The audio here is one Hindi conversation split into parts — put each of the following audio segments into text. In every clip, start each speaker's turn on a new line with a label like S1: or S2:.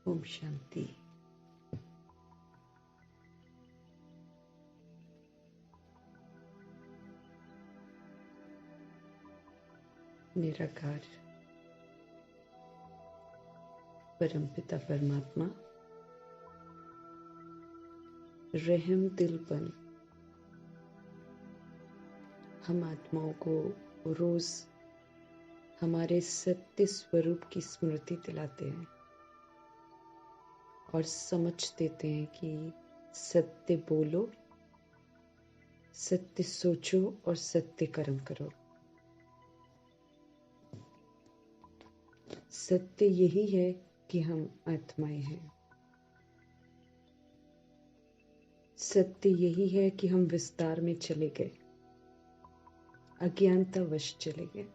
S1: ओम शांति। निराकार परमपिता परमात्मा रहम दिलपन हम आत्माओं को रोज हमारे सत्य स्वरूप की स्मृति दिलाते हैं और समझ देते हैं कि सत्य बोलो, सत्य सोचो और सत्य कर्म करो। सत्य यही है कि हम आत्माएं हैं। सत्य यही है कि हम विस्तार में चले गए, अज्ञानतावश चले गए।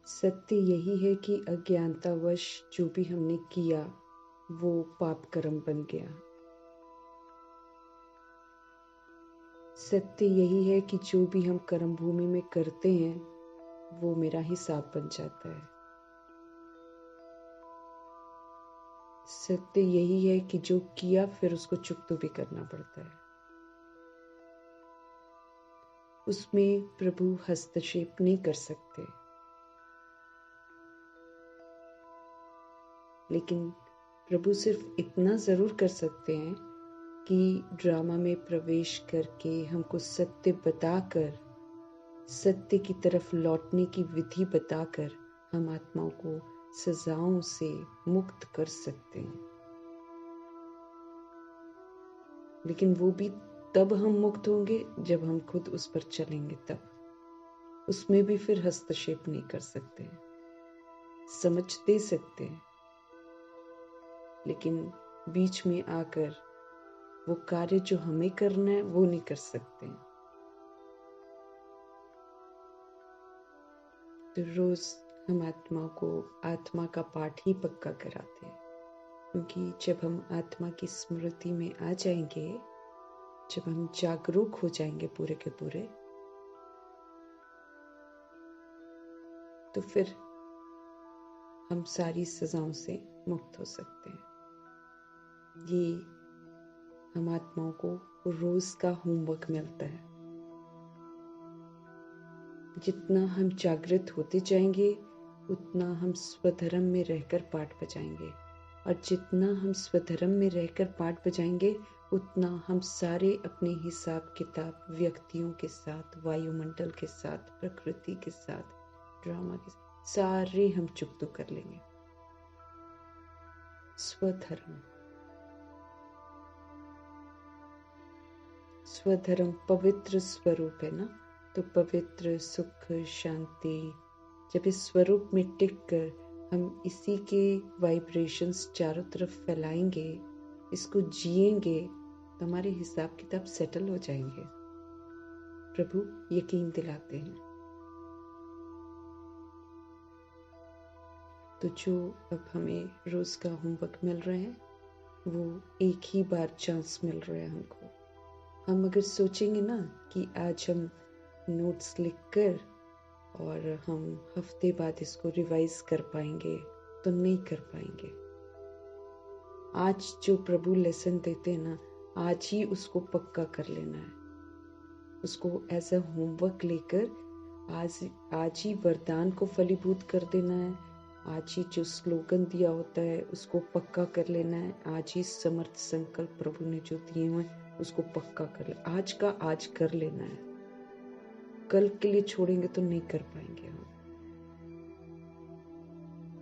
S1: सत्य यही है कि अज्ञानतावश जो भी हमने किया वो पाप कर्म बन गया। सत्य यही है कि जो भी हम कर्म भूमि में करते हैं वो मेरा हिसाब बन जाता है। सत्य यही है कि जो किया फिर उसको चुकतो भी करना पड़ता है। उसमें प्रभु हस्तक्षेप नहीं कर सकते, लेकिन प्रभु सिर्फ इतना जरूर कर सकते हैं कि ड्रामा में प्रवेश करके हमको सत्य बताकर, सत्य की तरफ लौटने की विधि बताकर हम आत्माओं को सजाओं से मुक्त कर सकते हैं। लेकिन वो भी तब हम मुक्त होंगे जब हम खुद उस पर चलेंगे, तब उसमें भी फिर हस्तक्षेप नहीं कर सकते। समझ दे सकते हैं, लेकिन बीच में आकर वो कार्य जो हमें करना है वो नहीं कर सकते। तो रोज हम आत्मा को आत्मा का पाठ ही पक्का कराते हैं, क्योंकि जब हम आत्मा की स्मृति में आ जाएंगे, जब हम जागरूक हो जाएंगे पूरे के पूरे, तो फिर हम सारी सजाओं से मुक्त हो सकते हैं। ये हम आत्माओं को रोज का होमवर्क मिलता है। जितना हम जागृत होते जाएंगे उतना हम स्वधर्म में रहकर पाठ बजाएंगे, और जितना हम स्वधर्म में रहकर पाठ बजाएंगे उतना हम सारे अपने हिसाब किताब व्यक्तियों के साथ, वायुमंडल के साथ, प्रकृति के साथ, ड्रामा के साथ, सारे हम चुकतो कर लेंगे। स्वधर्म, स्वधर्म पवित्र स्वरूप है ना, तो पवित्र सुख शांति, जब इस स्वरूप में टिक कर हम इसी के वाइब्रेशंस चारों तरफ फैलाएंगे, इसको जिएंगे, तो हमारे हिसाब किताब सेटल हो जाएंगे। प्रभु यकीन दिलाते हैं। तो जो अब हमें रोज का होमवर्क मिल रहा है वो एक ही बार चांस मिल रहा है हमको। हम अगर सोचेंगे ना कि आज हम नोट्स लिखकर और हम हफ्ते बाद इसको रिवाइज कर पाएंगे, तो नहीं कर पाएंगे। आज जो प्रभु लेसन देते हैं ना, आज ही उसको पक्का कर लेना है। उसको एज अ होमवर्क लेकर आज ही वरदान को फलीभूत कर देना है। आज ही जो स्लोगन दिया होता है उसको पक्का कर लेना है। आज ही समर्थ संकल्प प्रभु ने जो दिए हुए उसको पक्का कर ले, आज का आज कर लेना है। कल के लिए छोड़ेंगे तो नहीं कर पाएंगे हम।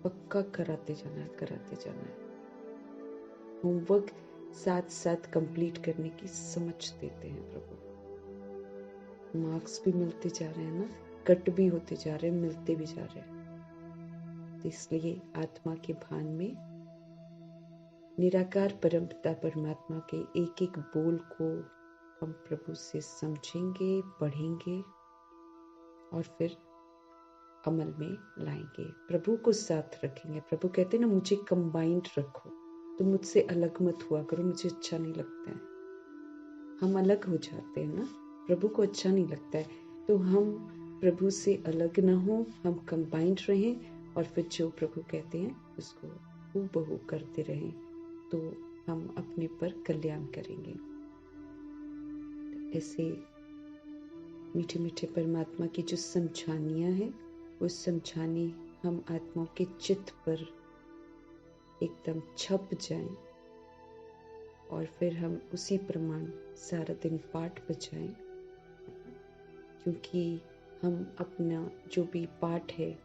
S1: पक्का कराते जाना है, कराते जाना है। होमवर्क साथ साथ कंप्लीट करने की समझ देते हैं प्रभु। मार्क्स भी मिलते जा रहे हैं ना, कट भी होते जा रहे हैं, मिलते भी जा रहे हैं। तो इसलिए आत्मा के भान में निराकार परमपिता परमात्मा के एक एक बोल को हम प्रभु से समझेंगे, पढ़ेंगे और फिर अमल में लाएंगे। प्रभु को साथ रखेंगे। प्रभु कहते हैं ना, मुझे कंबाइंड रखो, तो मुझसे अलग मत हुआ करो, मुझे अच्छा नहीं लगता है। हम अलग हो जाते हैं ना, प्रभु को अच्छा नहीं लगता है। तो हम प्रभु से अलग ना हो, हम कंबाइंड रहें और फिर जो प्रभु कहते हैं उसको हूबहू करते रहें, तो हम अपने पर कल्याण करेंगे। ऐसे मीठे मीठे परमात्मा की जो समझानियाँ हैं, वो समझाने हम आत्माओं के चित्त पर एकदम छप जाएं और फिर हम उसी प्रमाण सारा दिन पाठ बजाएं, क्योंकि हम अपना जो भी पाठ है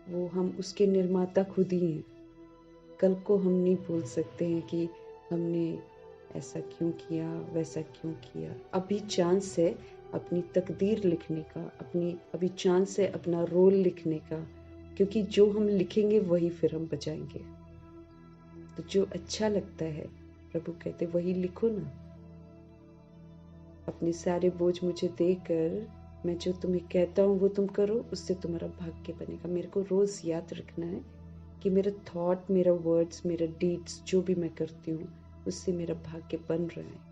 S1: वो हम उसके निर्माता खुद ही हैं। कल को हम नहीं बोल सकते हैं कि हमने ऐसा क्यों किया, वैसा क्यों किया। अभी चांस है अपनी तकदीर लिखने का, अभी चांस है अपना रोल लिखने का, क्योंकि जो हम लिखेंगे वही फिर हम बजाएंगे। तो जो अच्छा लगता है, प्रभु कहते वही लिखो ना। अपने सारे बोझ मुझे देकर मैं जो तुम्हें कहता हूँ वो तुम करो, उससे तुम्हारा भाग्य बनेगा। मेरे को रोज याद रखना है कि मेरा थॉट, मेरा वर्ड्स, मेरा डीड्स जो भी मैं करती हूँ उससे मेरा भाग्य बन रहा है।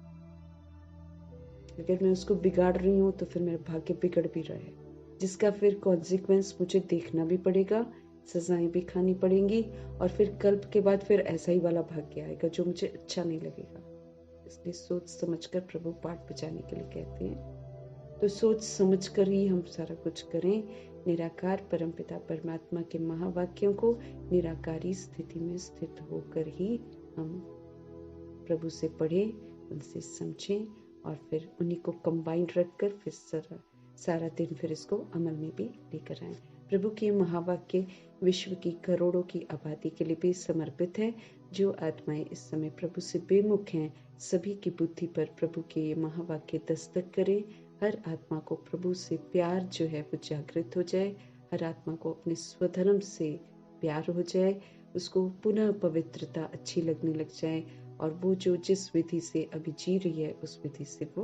S1: अगर मैं उसको बिगाड़ रही हूँ तो फिर मेरा भाग्य बिगड़ भी रहा है, जिसका फिर कॉन्सिक्वेंस मुझे देखना भी पड़ेगा, सजाएं भी खानी पड़ेंगी, और फिर कल के बाद फिर ऐसा ही वाला भाग्य आएगा जो मुझे अच्छा नहीं लगेगा। इसलिए सोच समझकर प्रभु पाठ बजाने के लिए कहते हैं। तो सोच समझकर ही हम सारा कुछ करें। निराकार परमपिता परमात्मा के महावाक्यों को निराकारी स्थिति में स्थित होकर ही हम प्रभु से पढ़ें, उनसे समझें और फिर उन्हीं को कंबाइंड रखकर फिर सारा दिन फिर इसको अमल में भी लेकर आए। प्रभु के महावाक्य विश्व की करोड़ों की आबादी के लिए भी समर्पित है। जो आत्माएं इस समय प्रभु से बेमुख हैं, सभी की बुद्धि पर प्रभु के ये महावाक्य दस्तक करें। हर आत्मा को प्रभु से प्यार जो है वो जागृत हो जाए, हर आत्मा को अपने स्वधर्म से प्यार हो जाए, उसको पुनः पवित्रता अच्छी लगने लग जाए, और वो जो जिस विधि से अभी जी रही है उस विधि से वो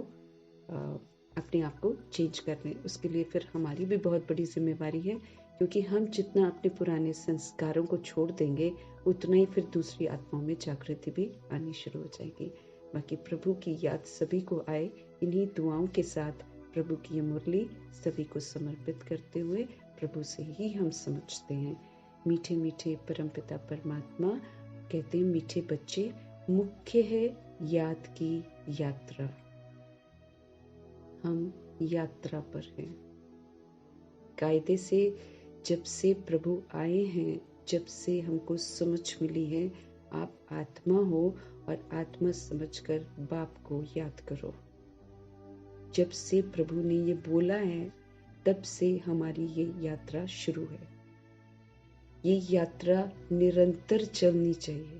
S1: अपने आप को चेंज कर लें। उसके लिए फिर हमारी भी बहुत बड़ी जिम्मेवारी है, क्योंकि हम जितना अपने पुराने संस्कारों को छोड़ देंगे उतना ही फिर दूसरी आत्माओं में जागृति भी आनी शुरू हो जाएगी। बाकी प्रभु की याद सभी को आए। इन्हीं दुआओं के साथ प्रभु की ये मुरली सभी को समर्पित करते हुए प्रभु से ही हम समझते हैं। मीठे मीठे परमपिता परमात्मा कहते हैं, मीठे बच्चे, मुख्य है याद की यात्रा। हम यात्रा पर हैं। कायदे से जब से प्रभु आए हैं, जब से हमको समझ मिली है, आप आत्मा हो और आत्मा समझकर बाप को याद करो। जब से प्रभु ने ये बोला है तब से हमारी ये यात्रा शुरू है। ये यात्रा निरंतर चलनी चाहिए,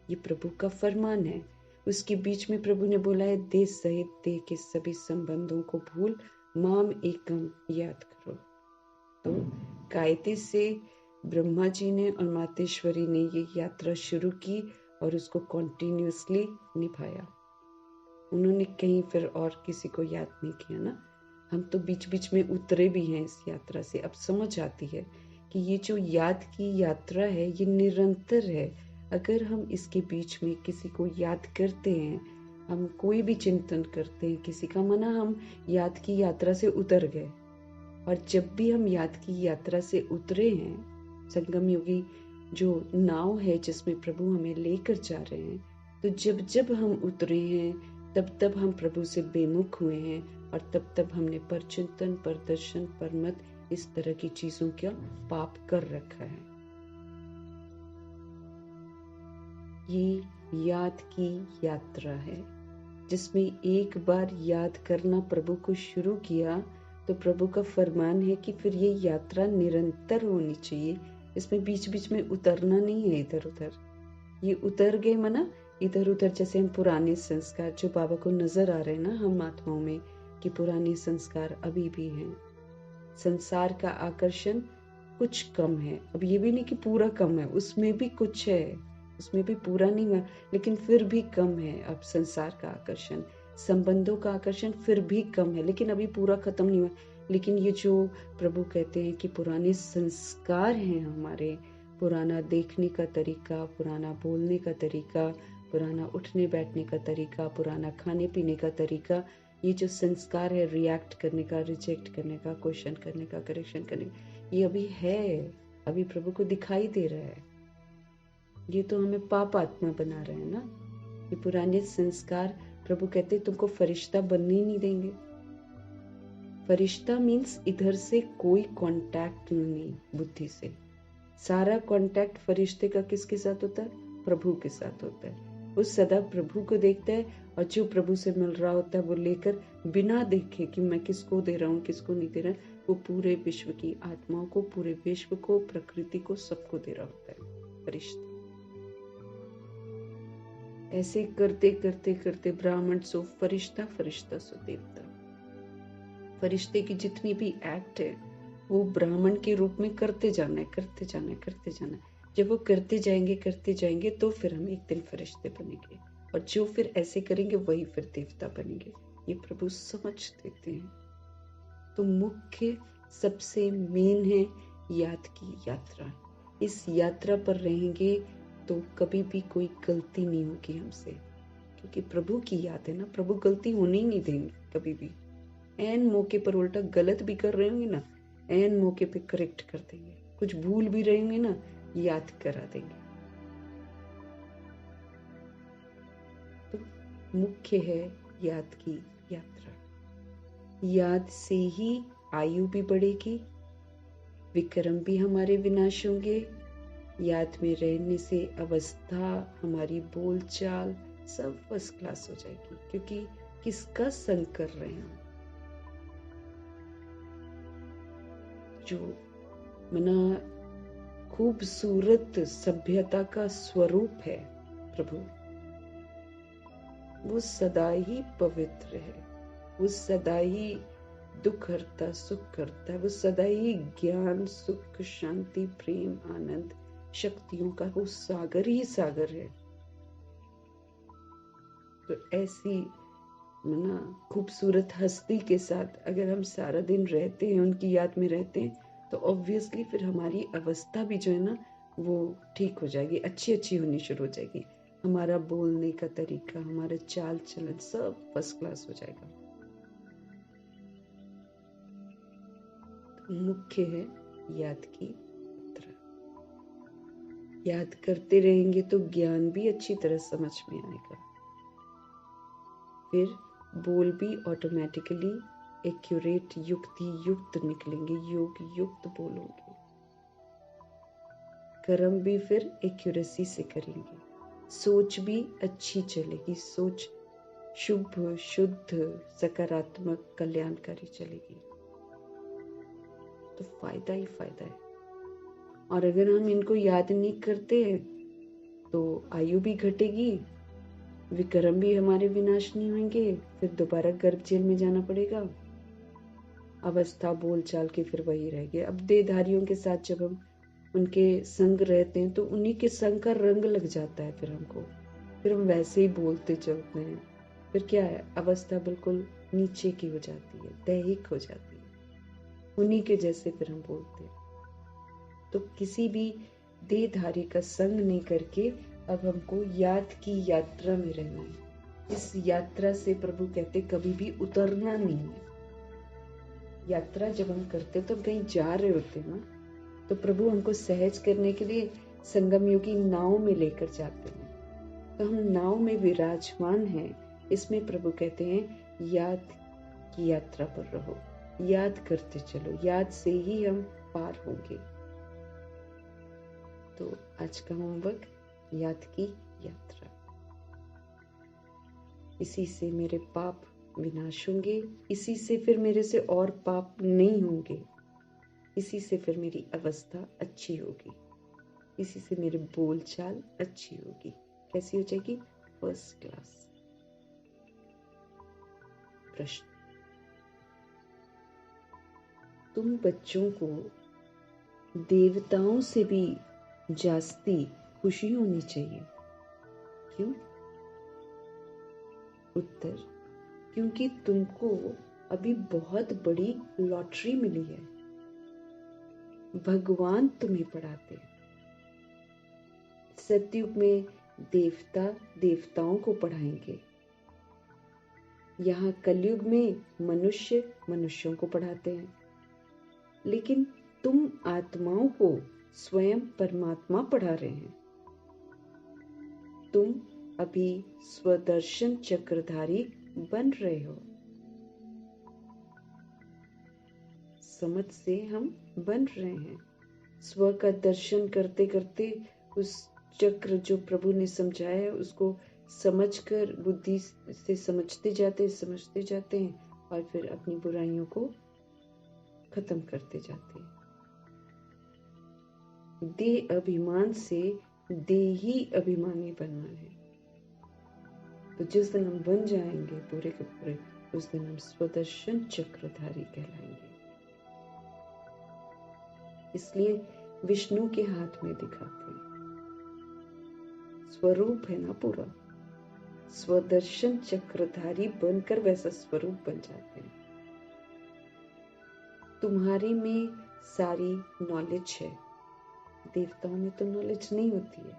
S1: ये प्रभु का फरमान है। उसके बीच में प्रभु ने बोला है, देह सहित देह के सभी संबंधों को भूल माम एकम याद करो। तो कायदे से ब्रह्मा जी ने और मातेश्वरी ने ये यात्रा शुरू की और उसको कॉन्टिन्यूसली निभाया। उन्होंने कहीं फिर और किसी को याद नहीं किया ना। हम तो बीच बीच में उतरे भी हैं इस यात्रा से। अब समझ आती है कि ये जो याद की यात्रा है ये निरंतर है। अगर हम इसके बीच में किसी को याद करते हैं, हम कोई भी चिंतन करते हैं किसी का, माना हम याद की यात्रा से उतर गए। और जब भी हम याद की यात्रा से उतरे हैं, संगम योगी जो नाव है जिसमें प्रभु हमें लेकर जा रहे हैं, तो जब जब हम उतरे हैं तब तब हम प्रभु से बेमुख हुए हैं, और तब तब हमने पर चिंतन, पर दर्शन, पर मत, इस तरह की चीजों का पाप कर रखा है। ये याद की यात्रा है जिसमें एक बार याद करना प्रभु को शुरू किया तो प्रभु का फरमान है कि फिर ये यात्रा निरंतर होनी चाहिए। इसमें बीच बीच में उतरना नहीं है इधर उधर। ये उतर गए मना इधर उधर, जैसे हम पुराने संस्कार जो बाबा को नजर आ रहे हैं ना हम आत्माओं में, कि पुराने संस्कार अभी भी हैं। संसार का आकर्षण कुछ कम है, अब ये भी नहीं कि पूरा कम है, उसमें भी कुछ है, उसमें भी पूरा नहीं हुआ, लेकिन फिर भी कम है। अब संसार का आकर्षण, संबंधों का आकर्षण फिर भी कम है, लेकिन अभी पूरा खत्म नहीं हुआ। लेकिन ये जो प्रभु कहते हैं कि पुराने संस्कार हैं हमारे, पुराना देखने का तरीका, पुराना बोलने का तरीका, पुराना उठने बैठने का तरीका, पुराना खाने पीने का तरीका, ये जो संस्कार है रिएक्ट करने का, रिजेक्ट करने का, क्वेश्चन करने का, करेक्शन करने का, ये अभी है। अभी प्रभु को दिखाई दे रहा है। ये तो हमें पाप आत्मा बना रहे हैं ना। ये पुराने संस्कार, प्रभु कहते तुमको फरिश्ता बनने ही नहीं देंगे। फरिश्ता मीन्स इधर से कोई कांटेक्ट नहीं बुद्धि से। सारा कांटेक्ट फरिश्ते का किसके साथ होता है? प्रभु के साथ होता है। वो सदा प्रभु को देखता है और जो प्रभु से मिल रहा होता है वो लेकर, बिना देखे कि मैं किसको दे रहा हूँ किसको नहीं दे रहा, वो पूरे विश्व की आत्माओं को, पूरे विश्व को, प्रकृति को, सबको दे रहा होता है फरिश्ता। ऐसे करते करते करते ब्राह्मण सो फरिश्ता, फरिश्ता सो देवता। फरिश्ते की जितनी भी एक्ट है वो ब्राह्मण के रूप में करते जाना है, करते जाना है, करते जाना है। जब वो करते जाएंगे तो फिर हम एक दिन फरिश्ते बनेंगे, और जो फिर ऐसे करेंगे वही फिर देवता बनेंगे। ये प्रभु समझ देते हैं। तो मुख्य सबसे मेन है याद की यात्रा। इस यात्रा पर रहेंगे तो कभी भी कोई गलती नहीं होगी हमसे, क्योंकि प्रभु की याद है ना। प्रभु गलती होने ही नहीं देंगे कभी भी। एन मौके पर उल्टा गलत भी कर रहे होंगे ना, एन मौके पे करेक्ट कर देंगे। कुछ भूल भी रहे होंगे ना, याद करा देंगे। तो मुख्य है याद की यात्रा। याद से ही आयु भी बढ़ेगी, विक्रम भी हमारे विनाश होंगे। याद में रहने से अवस्था, हमारी बोलचाल सब फर्स्ट क्लास हो जाएगी, क्योंकि किसका संग कर रहे हैं हम। जो मना खूबसूरत सभ्यता का स्वरूप है प्रभु, वो सदा ही पवित्र है, वो सदा ही दुख हरता, सुख करता है, वो सदा ही ज्ञान, सुख, शांति, प्रेम, आनंद, शक्तियों का वो सागर ही सागर है। तो ऐसी मना खूबसूरत हस्ती के साथ अगर हम सारा दिन रहते हैं, उनकी याद में रहते हैं, तो ऑब्वियसली फिर हमारी अवस्था भी जो है ना वो ठीक हो जाएगी, अच्छी अच्छी होनी शुरू हो जाएगी। हमारा बोलने का तरीका, हमारा चाल चलन सब फर्स्ट क्लास हो जाएगा। तो मुख्य है याद की यात्रा। याद करते रहेंगे तो ज्ञान भी अच्छी तरह समझ में आएगा, फिर बोल भी ऑटोमेटिकली एक्यूरेट, युक्ति युक्त निकलेंगे, योग युक्त बोलोगे। कर्म भी फिर एक्यूरेसी से करेंगे, सोच भी अच्छी चलेगी, सोच शुभ, शुद्ध, सकारात्मक, कल्याणकारी चलेगी। तो फायदा ही फायदा है। और अगर हम इनको याद नहीं करते तो आयु भी घटेगी, विक्रम भी हमारे विनाश नहीं होंगे, फिर दोबारा गर्भ जेल में जाना पड़ेगा। अवस्था बोलचाल की फिर वही रहेगी। अब देहधारियों के साथ जब हम उनके संग रहते हैं तो उन्हीं के संग का रंग लग जाता है फिर हमको, फिर हम वैसे ही बोलते चलते हैं। फिर क्या है, अवस्था बिल्कुल नीचे की हो जाती है, दैहिक हो जाती है, उन्हीं के जैसे फिर हम बोलते हैं। तो किसी भी देहधारी का संग नहीं करके अब हमको याद की यात्रा में रहना है। इस यात्रा से प्रभु कहते कभी भी उतरना नहीं है। यात्रा जब हम करते तो कहीं जा रहे होते ना, तो प्रभु हमको सहज करने के लिए संगम योगी नाव में लेकर जाते हैं। तो हम नाव में विराजमान हैं। इसमें प्रभु कहते हैं याद की यात्रा पर रहो, याद करते चलो, याद से ही हम पार होंगे। तो आज का होमवर्क, याद की यात्रा। इसी से मेरे पाप विनाश होंगे, इसी से फिर मेरे से और पाप नहीं होंगे, इसी से फिर मेरी अवस्था अच्छी होगी, इसी से मेरी बोलचाल अच्छी होगी। कैसी हो जाएगी? First class. प्रश्न, तुम बच्चों को देवताओं से भी जास्ती खुशी होनी चाहिए, क्यों? उत्तर, क्योंकि तुमको अभी बहुत बड़ी लॉटरी मिली है। भगवान तुम्हें पढ़ाते हैं। सतयुग में देवता देवताओं को पढ़ाएंगे, यहाँ कलयुग में मनुष्य मनुष्यों को पढ़ाते हैं। लेकिन तुम आत्माओं को स्वयं परमात्मा पढ़ा रहे हैं। तुम अभी स्वदर्शन चक्रधारी बन रहे हो। समझ से हम बन रहे हैं। स्व का दर्शन करते करते उस चक्र जो प्रभु ने समझाया है उसको समझकर बुद्धि से समझते जाते हैं और फिर अपनी बुराइयों को खत्म करते जाते हैं। देह अभिमान से देही अभिमानी बनना है। तो जिस दिन हम बन जाएंगे पूरे के पूरे, उस दिन हम स्वदर्शन चक्रधारी कहलाएंगे। इसलिए विष्णु के हाथ में दिखाते हैं। स्वरूप है ना पूरा, स्वदर्शन चक्रधारी बनकर वैसा स्वरूप बन जाते हैं। तुम्हारे में सारी नॉलेज है। देवताओं में तो नॉलेज नहीं होती है,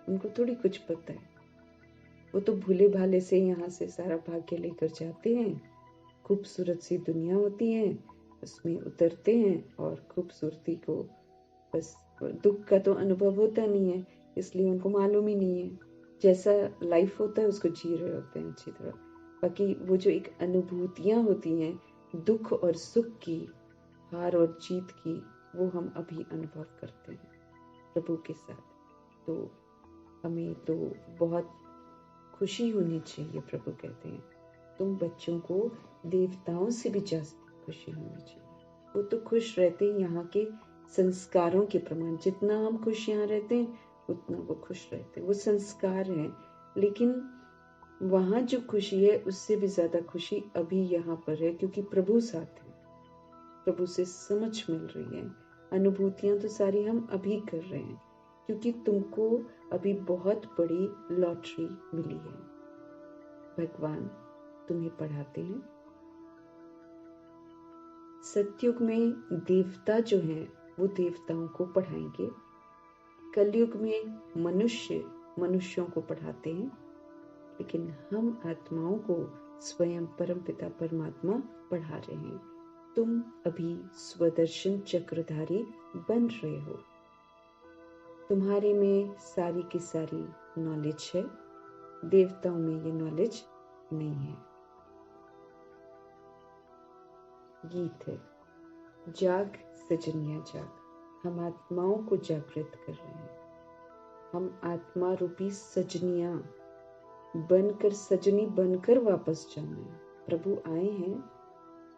S1: उनको थोड़ी कुछ पता है। वो तो भूले भाले से यहाँ से सारा भाग्य लेकर जाते हैं। खूबसूरत सी दुनिया होती है, उसमें उतरते हैं और खूबसूरती को, बस दुख का तो अनुभव होता नहीं है, इसलिए उनको मालूम ही नहीं है। जैसा लाइफ होता है उसको जी रहे होते हैं अच्छी तरह। बाकी वो जो एक अनुभूतियां होती हैं दुख और सुख की, हार और जीत की, वो हम अभी अनुभव करते हैं प्रभु के साथ। तो हमें तो बहुत खुशी होनी चाहिए। प्रभु कहते हैं तुम बच्चों को देवताओं से भी ज्यादा खुशी होनी चाहिए। वो तो खुश रहते हैं यहाँ के संस्कारों के प्रमाण। जितना हम खुश यहाँ रहते हैं उतना वो खुश रहते हैं। वो संस्कार हैं, लेकिन वहां जो खुशी है उससे भी ज्यादा खुशी अभी यहाँ पर है, क्योंकि प्रभु साथ है। प्रभु से समझ मिल रही है। अनुभूतियां तो सारी हम अभी कर रहे हैं, क्योंकि तुमको अभी बहुत बड़ी लॉटरी मिली है। भगवान तुम्हें पढ़ाते हैं। सतयुग में देवता जो हैं वो देवताओं को पढ़ाएंगे। कलयुग में मनुष्य मनुष्यों को पढ़ाते हैं, लेकिन हम आत्माओं को स्वयं परमपिता परमात्मा पढ़ा रहे हैं। तुम अभी स्वदर्शन चक्रधारी बन रहे हो। तुम्हारे में सारी की सारी नॉलेज है, देवताओं में ये नॉलेज नहीं है। गीत है, जाग सजनिया जाग। हम आत्माओं को जागृत कर रहे हैं। हम आत्मा रूपी सजनिया बनकर, सजनी बनकर वापस जाना है। प्रभु आए हैं,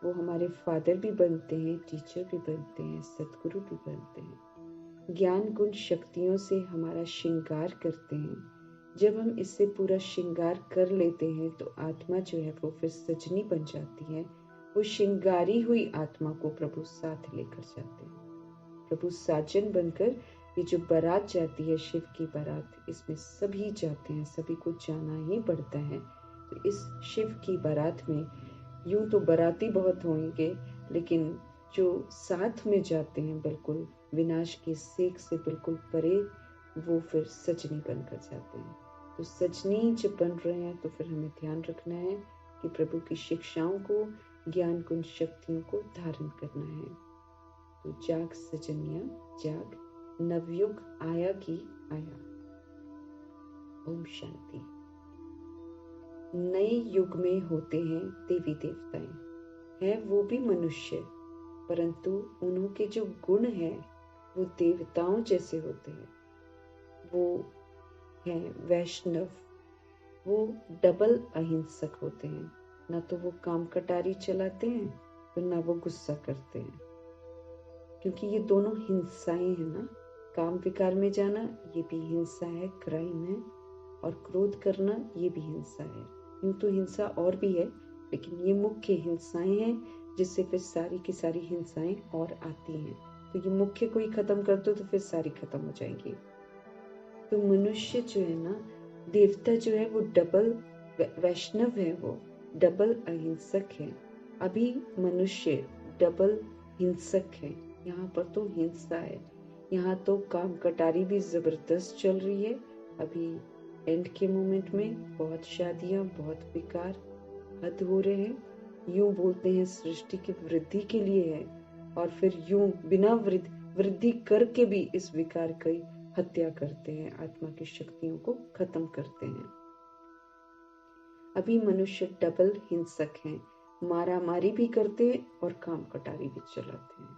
S1: वो हमारे फादर भी बनते हैं, टीचर भी बनते हैं, सतगुरु भी बनते हैं। ज्ञान गुण शक्तियों से हमारा श्रृंगार करते हैं। जब हम इससे पूरा श्रृंगार कर लेते हैं तो आत्मा जो है वो फिर सजनी बन जाती है। वो श्रृंगारी हुई आत्मा को प्रभु साथ लेकर जाते हैं। प्रभु साजन बनकर, ये जो बारात जाती है शिव की बारात, इसमें सभी जाते हैं, सभी को जाना ही पड़ता है। तो इस शिव की बारात में यूं तो बाराती बहुत होंगे, लेकिन जो साथ में जाते हैं बिल्कुल विनाश की सेक से बिल्कुल परे, वो फिर सजनी बनकर जाते हैं। तो सजनी जब बन रहे हैं तो फिर हमें ध्यान रखना है कि प्रभु की शिक्षाओं को, ज्ञान गुण शक्तियों को धारण करना है। तो जाग सजनिया जाग, नवयुग आया की आया। ओम शांति। नए युग में होते हैं देवी देवताएं, है वो भी मनुष्य, परंतु उन्हों के जो गुण हैं वो देवताओं जैसे होते हैं। वो हैं वैष्णव, वो डबल अहिंसक होते हैं। ना तो वो काम कटारी चलाते हैं और ना वो गुस्सा करते हैं, क्योंकि ये दोनों हिंसाएं हैं ना। काम विकार में जाना ये भी हिंसा है, क्राइम है, और क्रोध करना ये भी हिंसा है। यूं तो हिंसा और भी है, लेकिन ये मुख्य हिंसाएं हैं जिससे फिर सारी की सारी हिंसाएं और आती हैं। तो ये मुख्य कोई खत्म कर दो तो फिर सारी खत्म हो जाएंगी। तो मनुष्य जो है ना, देवता जो है वो डबल वैष्णव है, वो डबल अहिंसक है। अभी मनुष्य डबल हिंसक है। यहाँ पर तो हिंसा है, यहाँ तो काम कटारी भी जबरदस्त चल रही है। अभी एंड के मोमेंट में बहुत शादियां, बहुत विकार, हद हो रहे हैं। यूं बोलते हैं सृष्टि की वृद्धि के लिए है, और फिर यूं बिना वृद्धि करके भी इस विकार की हत्या करते हैं, आत्मा की शक्तियों को खत्म करते हैं। अभी मनुष्य डबल हिंसक हैं, मारा मारी भी करते हैं और काम कटारी भी चलाते हैं।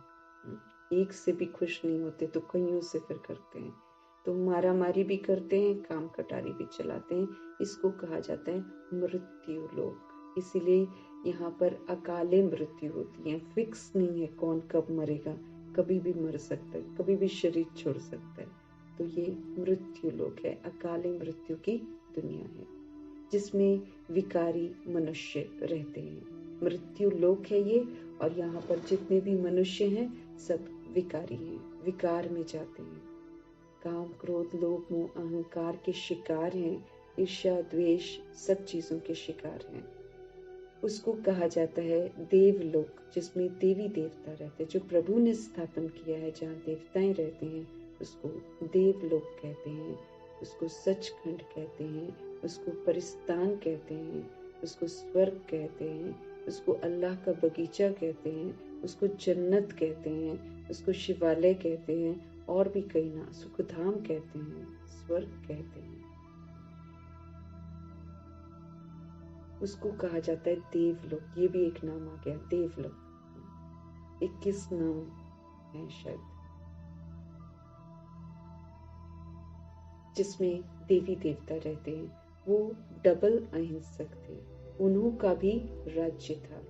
S1: एक से भी खुश नहीं होते तो कईयों से फिर करते हैं, तो मारा मारी भी करते हैं, काम कटारी भी चलाते हैं। इसको कहा जाता है मृत्यु लोक। इसीलिए यहाँ पर अकाले मृत्यु होती है, फिक्स नहीं है कौन कब मरेगा, कभी भी मर सकता है, कभी भी शरीर छोड़ सकता है। तो ये मृत्यु लोक है, अकाले मृत्यु की दुनिया है, जिसमें विकारी मनुष्य रहते हैं। मृत्यु लोक है ये, और यहाँ पर जितने भी मनुष्य हैं सब विकारी हैं, विकार में जाते हैं, काम क्रोध लोभ मोह अहंकार के शिकार हैं, ईर्ष्या द्वेष सब चीजों के शिकार हैं। उसको कहा जाता है देवलोक, जिसमें देवी देवता रहते हैं, जो प्रभु ने स्थापन किया है, जहाँ देवताएं रहते हैं उसको देवलोक कहते हैं, उसको सचखंड कहते हैं, उसको परिस्तान कहते हैं, उसको स्वर्ग कहते हैं, उसको अल्लाह का बगीचा कहते हैं, उसको जन्नत कहते हैं, उसको शिवालय कहते हैं, और भी कई नाम, सुखधाम कहते हैं, स्वर्ग कहते हैं। उसको कहा जाता है देवलोक। ये भी एक नाम आ गया, देवलोक। 21 नाम है शायद, जिसमें देवी देवता रहते हैं। वो डबल अहिंसक थे, उन्हों का भी राज्य था।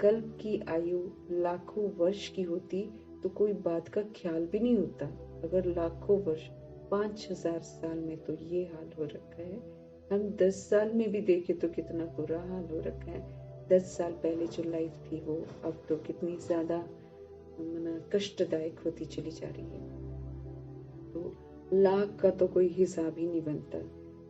S1: कल्प की आयु लाखों वर्ष की होती तो कोई बात का ख्याल भी नहीं होता। अगर लाखों वर्ष, 5000 साल में तो ये हाल हो रखा है। हम 10 साल में भी देखे तो कितना बुरा हाल हो रखा है। 10 साल पहले जो लाइफ थी वो अब तो कितनी ज्यादा कष्टदायक होती चली जा रही है। तो लाख का तो कोई हिसाब ही नहीं बनता।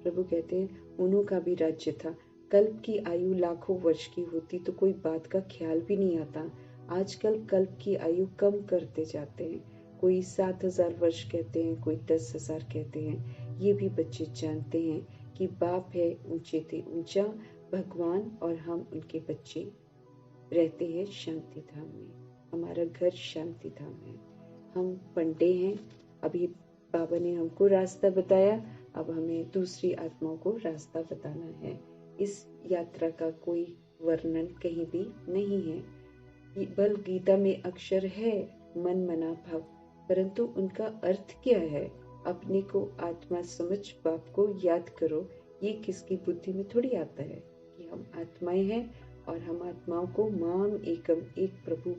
S1: प्रभु कहते हैं उन्हों का भी राज्य था। कल्प की आयु लाखों वर्ष की होती तो कोई बात का ख्याल भी नहीं आता। आजकल कल्प की आयु कम करते जाते हैं, कोई 7000 वर्ष कहते हैं, कोई 10,000 कहते हैं। ये भी बच्चे जानते हैं कि बाप है ऊंचे से ऊंचा भगवान, और हम उनके बच्चे रहते हैं शांति धाम में। हमारा घर शांति धाम है। हम पंडे हैं, अभी बाबा ने हमको रास्ता बताया, अब हमें दूसरी आत्माओं को रास्ता बताना है। इस यात्रा का कोई वर्णन कहीं भी नहीं है। बल गीता में अक्षर है मन मना भव, परंतु उनका अर्थ क्या है? अपने को आत्मा समझ बाप को याद करो, ये किसकी बुद्धि में थोड़ी आता है कि हम आत्माएं हैं और हम आत्माओं को माम एकम, एक प्रभु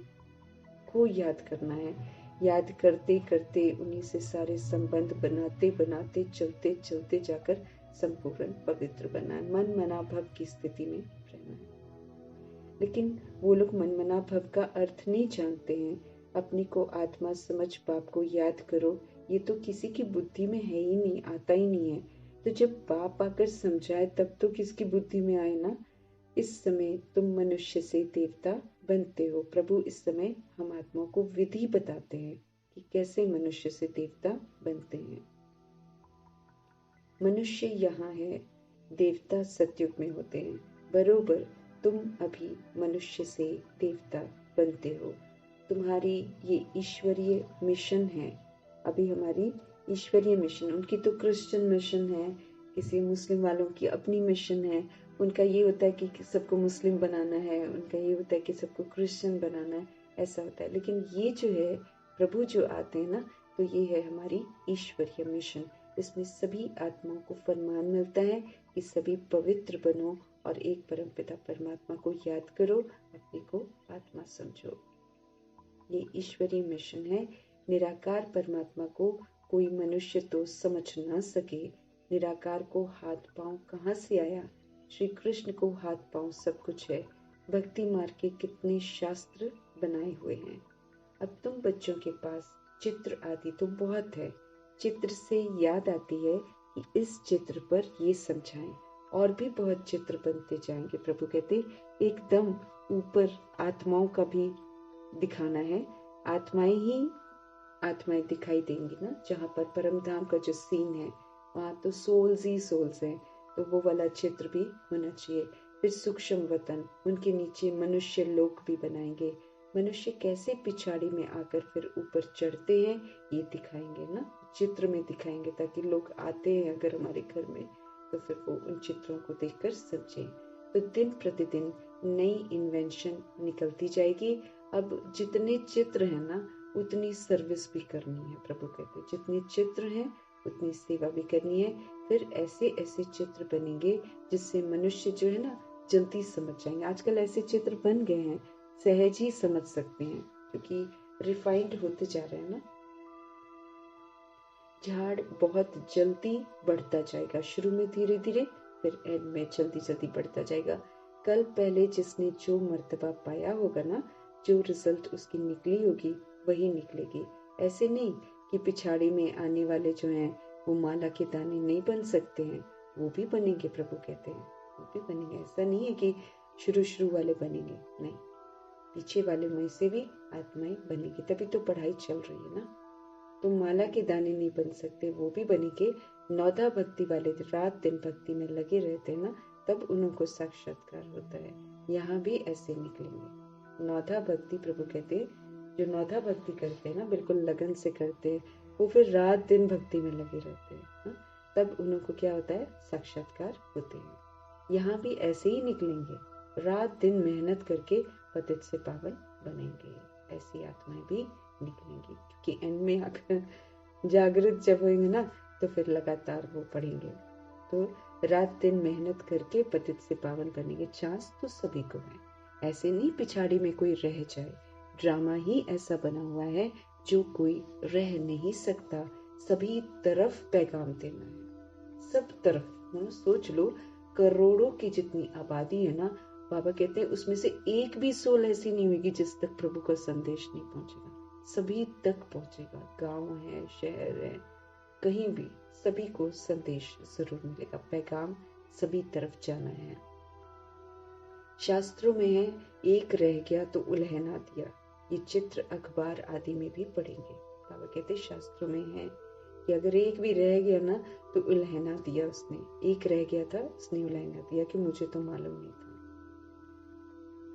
S1: को याद करना है। याद करते करते उन्हीं से सारे संबंध बनाते बनाते चलते चलते जाकर संपूर्ण पवित्र बनना है, मन मना भव की स्थिति में रहना है। लेकिन वो लोग मन मना भव का अर्थ नहीं जानते हैं। अपने को आत्मा समझ बाप को याद करो, ये तो किसी की बुद्धि में है ही नहीं, आता ही नहीं है। तो जब बाप आकर समझाए तब तो किसकी बुद्धि में आए ना। इस समय तुम मनुष्य से देवता बनते हो। प्रभु इस समय हम आत्माओं को विधि बताते हैं कि कैसे मनुष्य से देवता बनते हैं। मनुष्य यहाँ है, देवता सतयुग में होते हैं। बरोबर तुम अभी मनुष्य से देवता बनते हो। तुम्हारी ये ईश्वरीय मिशन है। अभी हमारी ईश्वरीय मिशन, उनकी तो क्रिश्चियन मिशन है, किसी मुस्लिम वालों की अपनी मिशन है। उनका ये होता है कि सबको मुस्लिम बनाना है, उनका ये होता है कि सबको क्रिश्चियन बनाना है, ऐसा होता है। लेकिन ये जो है प्रभु जो आते हैं ना, तो ये है हमारी ईश्वरीय मिशन। इसमें सभी आत्माओं को फरमान मिलता है कि सभी पवित्र बनो और एक परमपिता परमात्मा को याद करो, अपने को आत्मा समझो। ये ईश्वरीय मिशन है। निराकार परमात्मा को कोई मनुष्य तो समझ ना सके। निराकार को हाथ पांव कहाँ से आया? श्री कृष्ण को हाथ पांव सब कुछ है। भक्ति मार्ग के कितने शास्त्र बनाए हुए हैं। अब तुम बच्चों के पास चित्र आदि तो बहुत है। चित्र से याद आती है कि इस चित्र पर ये समझाएं, और भी बहुत चित्र बनते जाएंगे। प्रभु कहते एकदम ऊपर आत्माओं का भी दिखाना है। आत्माएं ही आत्माएं दिखाई देंगी ना, जहाँ पर परम धाम का जो सीन है वहाँ तो सोल्स ही सोल्स हैं, तो वो वाला चित्र भी होना चाहिए। फिर सूक्ष्म वतन, उनके नीचे मनुष्य लोक भी बनाएंगे। मनुष्य कैसे पिछाड़ी में आकर फिर ऊपर चढ़ते हैं, ये दिखाएंगे ना, चित्र में दिखाएंगे, ताकि लोग आते हैं अगर हमारे घर में तो फिर वो उन चित्रों को देखकर समझें। तो दिन प्रतिदिन नई इन्वेंशन निकलती जाएगी। अब जितने चित्र हैं ना, उतनी सर्विस भी करनी है। प्रभु कहते हैं जितने चित्र हैं उतनी सेवा भी करनी है। फिर ऐसे ऐसे चित्र बनेंगे जिससे मनुष्य जो है ना जल्दी समझ जाएंगे। आजकल ऐसे चित्र बन गए हैं, सहज ही समझ सकते हैं, क्योंकि रिफाइंड होते जा रहे हैं ना। झाड़ बहुत जल्दी बढ़ता जाएगा, शुरू में धीरे धीरे, फिर एंड में जल्दी जल्दी बढ़ता जाएगा। कल पहले जिसने जो मर्तबा पाया होगा ना, जो रिजल्ट उसकी निकली होगी वही निकलेगी। ऐसे नहीं कि पिछाड़ी में आने वाले जो हैं वो माला के दाने नहीं बन सकते हैं, वो भी बनेंगे। प्रभु कहते हैं वो भी बनेंगे। ऐसा नहीं है कि शुरू वाले बनेंगे, नहीं, पीछे वाले में से भी आत्माएं बनेगी। तभी तो पढ़ाई चल रही है ना। तो माला के दाने नहीं बन सकते, वो भी बनेंगे। नौधा भक्ति वाले रात दिन भक्ति में लगे रहते हैं ना, तब उनको साक्षात्कार होता है। यहाँ भी ऐसे निकलेंगे। नौधा भक्ति, प्रभु कहते हैं जो नौधा भक्ति करते हैं ना, बिल्कुल लगन से करते हैं, वो फिर रात दिन भक्ति में लगे रहते हैं ना? तब उनको क्या होता है, साक्षात्कार होते हैं। यहाँ भी ऐसे ही निकलेंगे, रात दिन मेहनत करके पतित से पावन बनेंगे। ऐसी आत्माएं भी निकलेंगी, क्योंकि एंड में आकर जागृत जब होंगे ना तो फिर लगातार वो पढ़ेंगे। तो रात दिन मेहनत करके पतित से पावन बनेंगे। चांस तो सभी को है, ऐसे नहीं पिछाड़ी में कोई रह जाए। ड्रामा ही ऐसा बना हुआ है जो कोई रह नहीं सकता। सभी तरफ पैगाम देना है, सब तरफ। सोच लो, करोड़ों की जितनी आबादी है ना, बाबा कहते हैं उसमें से एक भी सोल ऐसी नहीं होगी जिस तक प्रभु का संदेश नहीं पहुंचेगा। सभी तक पहुंचेगा। गांव है, शहर है, कहीं भी सभी को संदेश जरूर मिलेगा। पैगाम सभी तरफ जाना है। शास्त्रों में है, एक रह गया तो उल्हना दिया। ये चित्र अखबार आदि में भी पढ़ेंगे। बाबा कहते शास्त्रों में है कि अगर एक भी रह गया ना तो उल्हना दिया उसने। एक रह गया था, उसने उल्हना दिया कि मुझे तो मालूम नहीं था।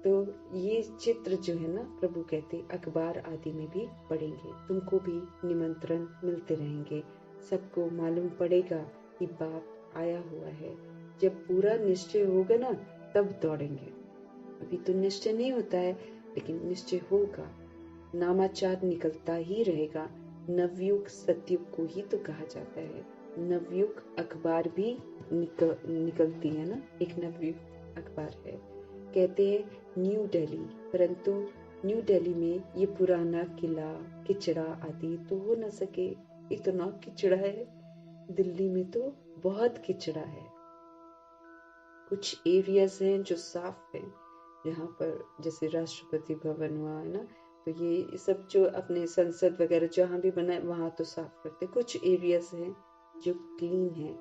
S1: तो ये चित्र जो है ना, प्रभु कहते अखबार आदि में भी पढ़ेंगे। तुमको भी निमंत्रण मिलते रहेंगे, सबको मालूम पड़ेगा कि बाप आया हुआ है। जब पूरा निश्चय होगा ना तब दौड़ेंगे। अभी तो निश्चय नहीं होता है, लेकिन निश्चय होगा। नामाचार निकलता ही रहेगा। नवयुग सतयुग को ही तो कहा जाता है। नवयुग अखबार भी निकलती है ना, एक नवयुग अखबार है। कहते हैं न्यू दिल्ली, परंतु न्यू दिल्ली में ये पुराना किला, किचड़ा आदि तो हो न सके। इतना किचड़ा है दिल्ली में, तो बहुत किचड़ा है। कुछ एरियाज हैं जो साफ हैं, यहाँ पर जैसे राष्ट्रपति भवन हुआ है ना, तो ये सब जो अपने संसद वगैरह जहाँ भी बना है वहाँ तो साफ करते। कुछ एरियाज हैं जो क्लीन है,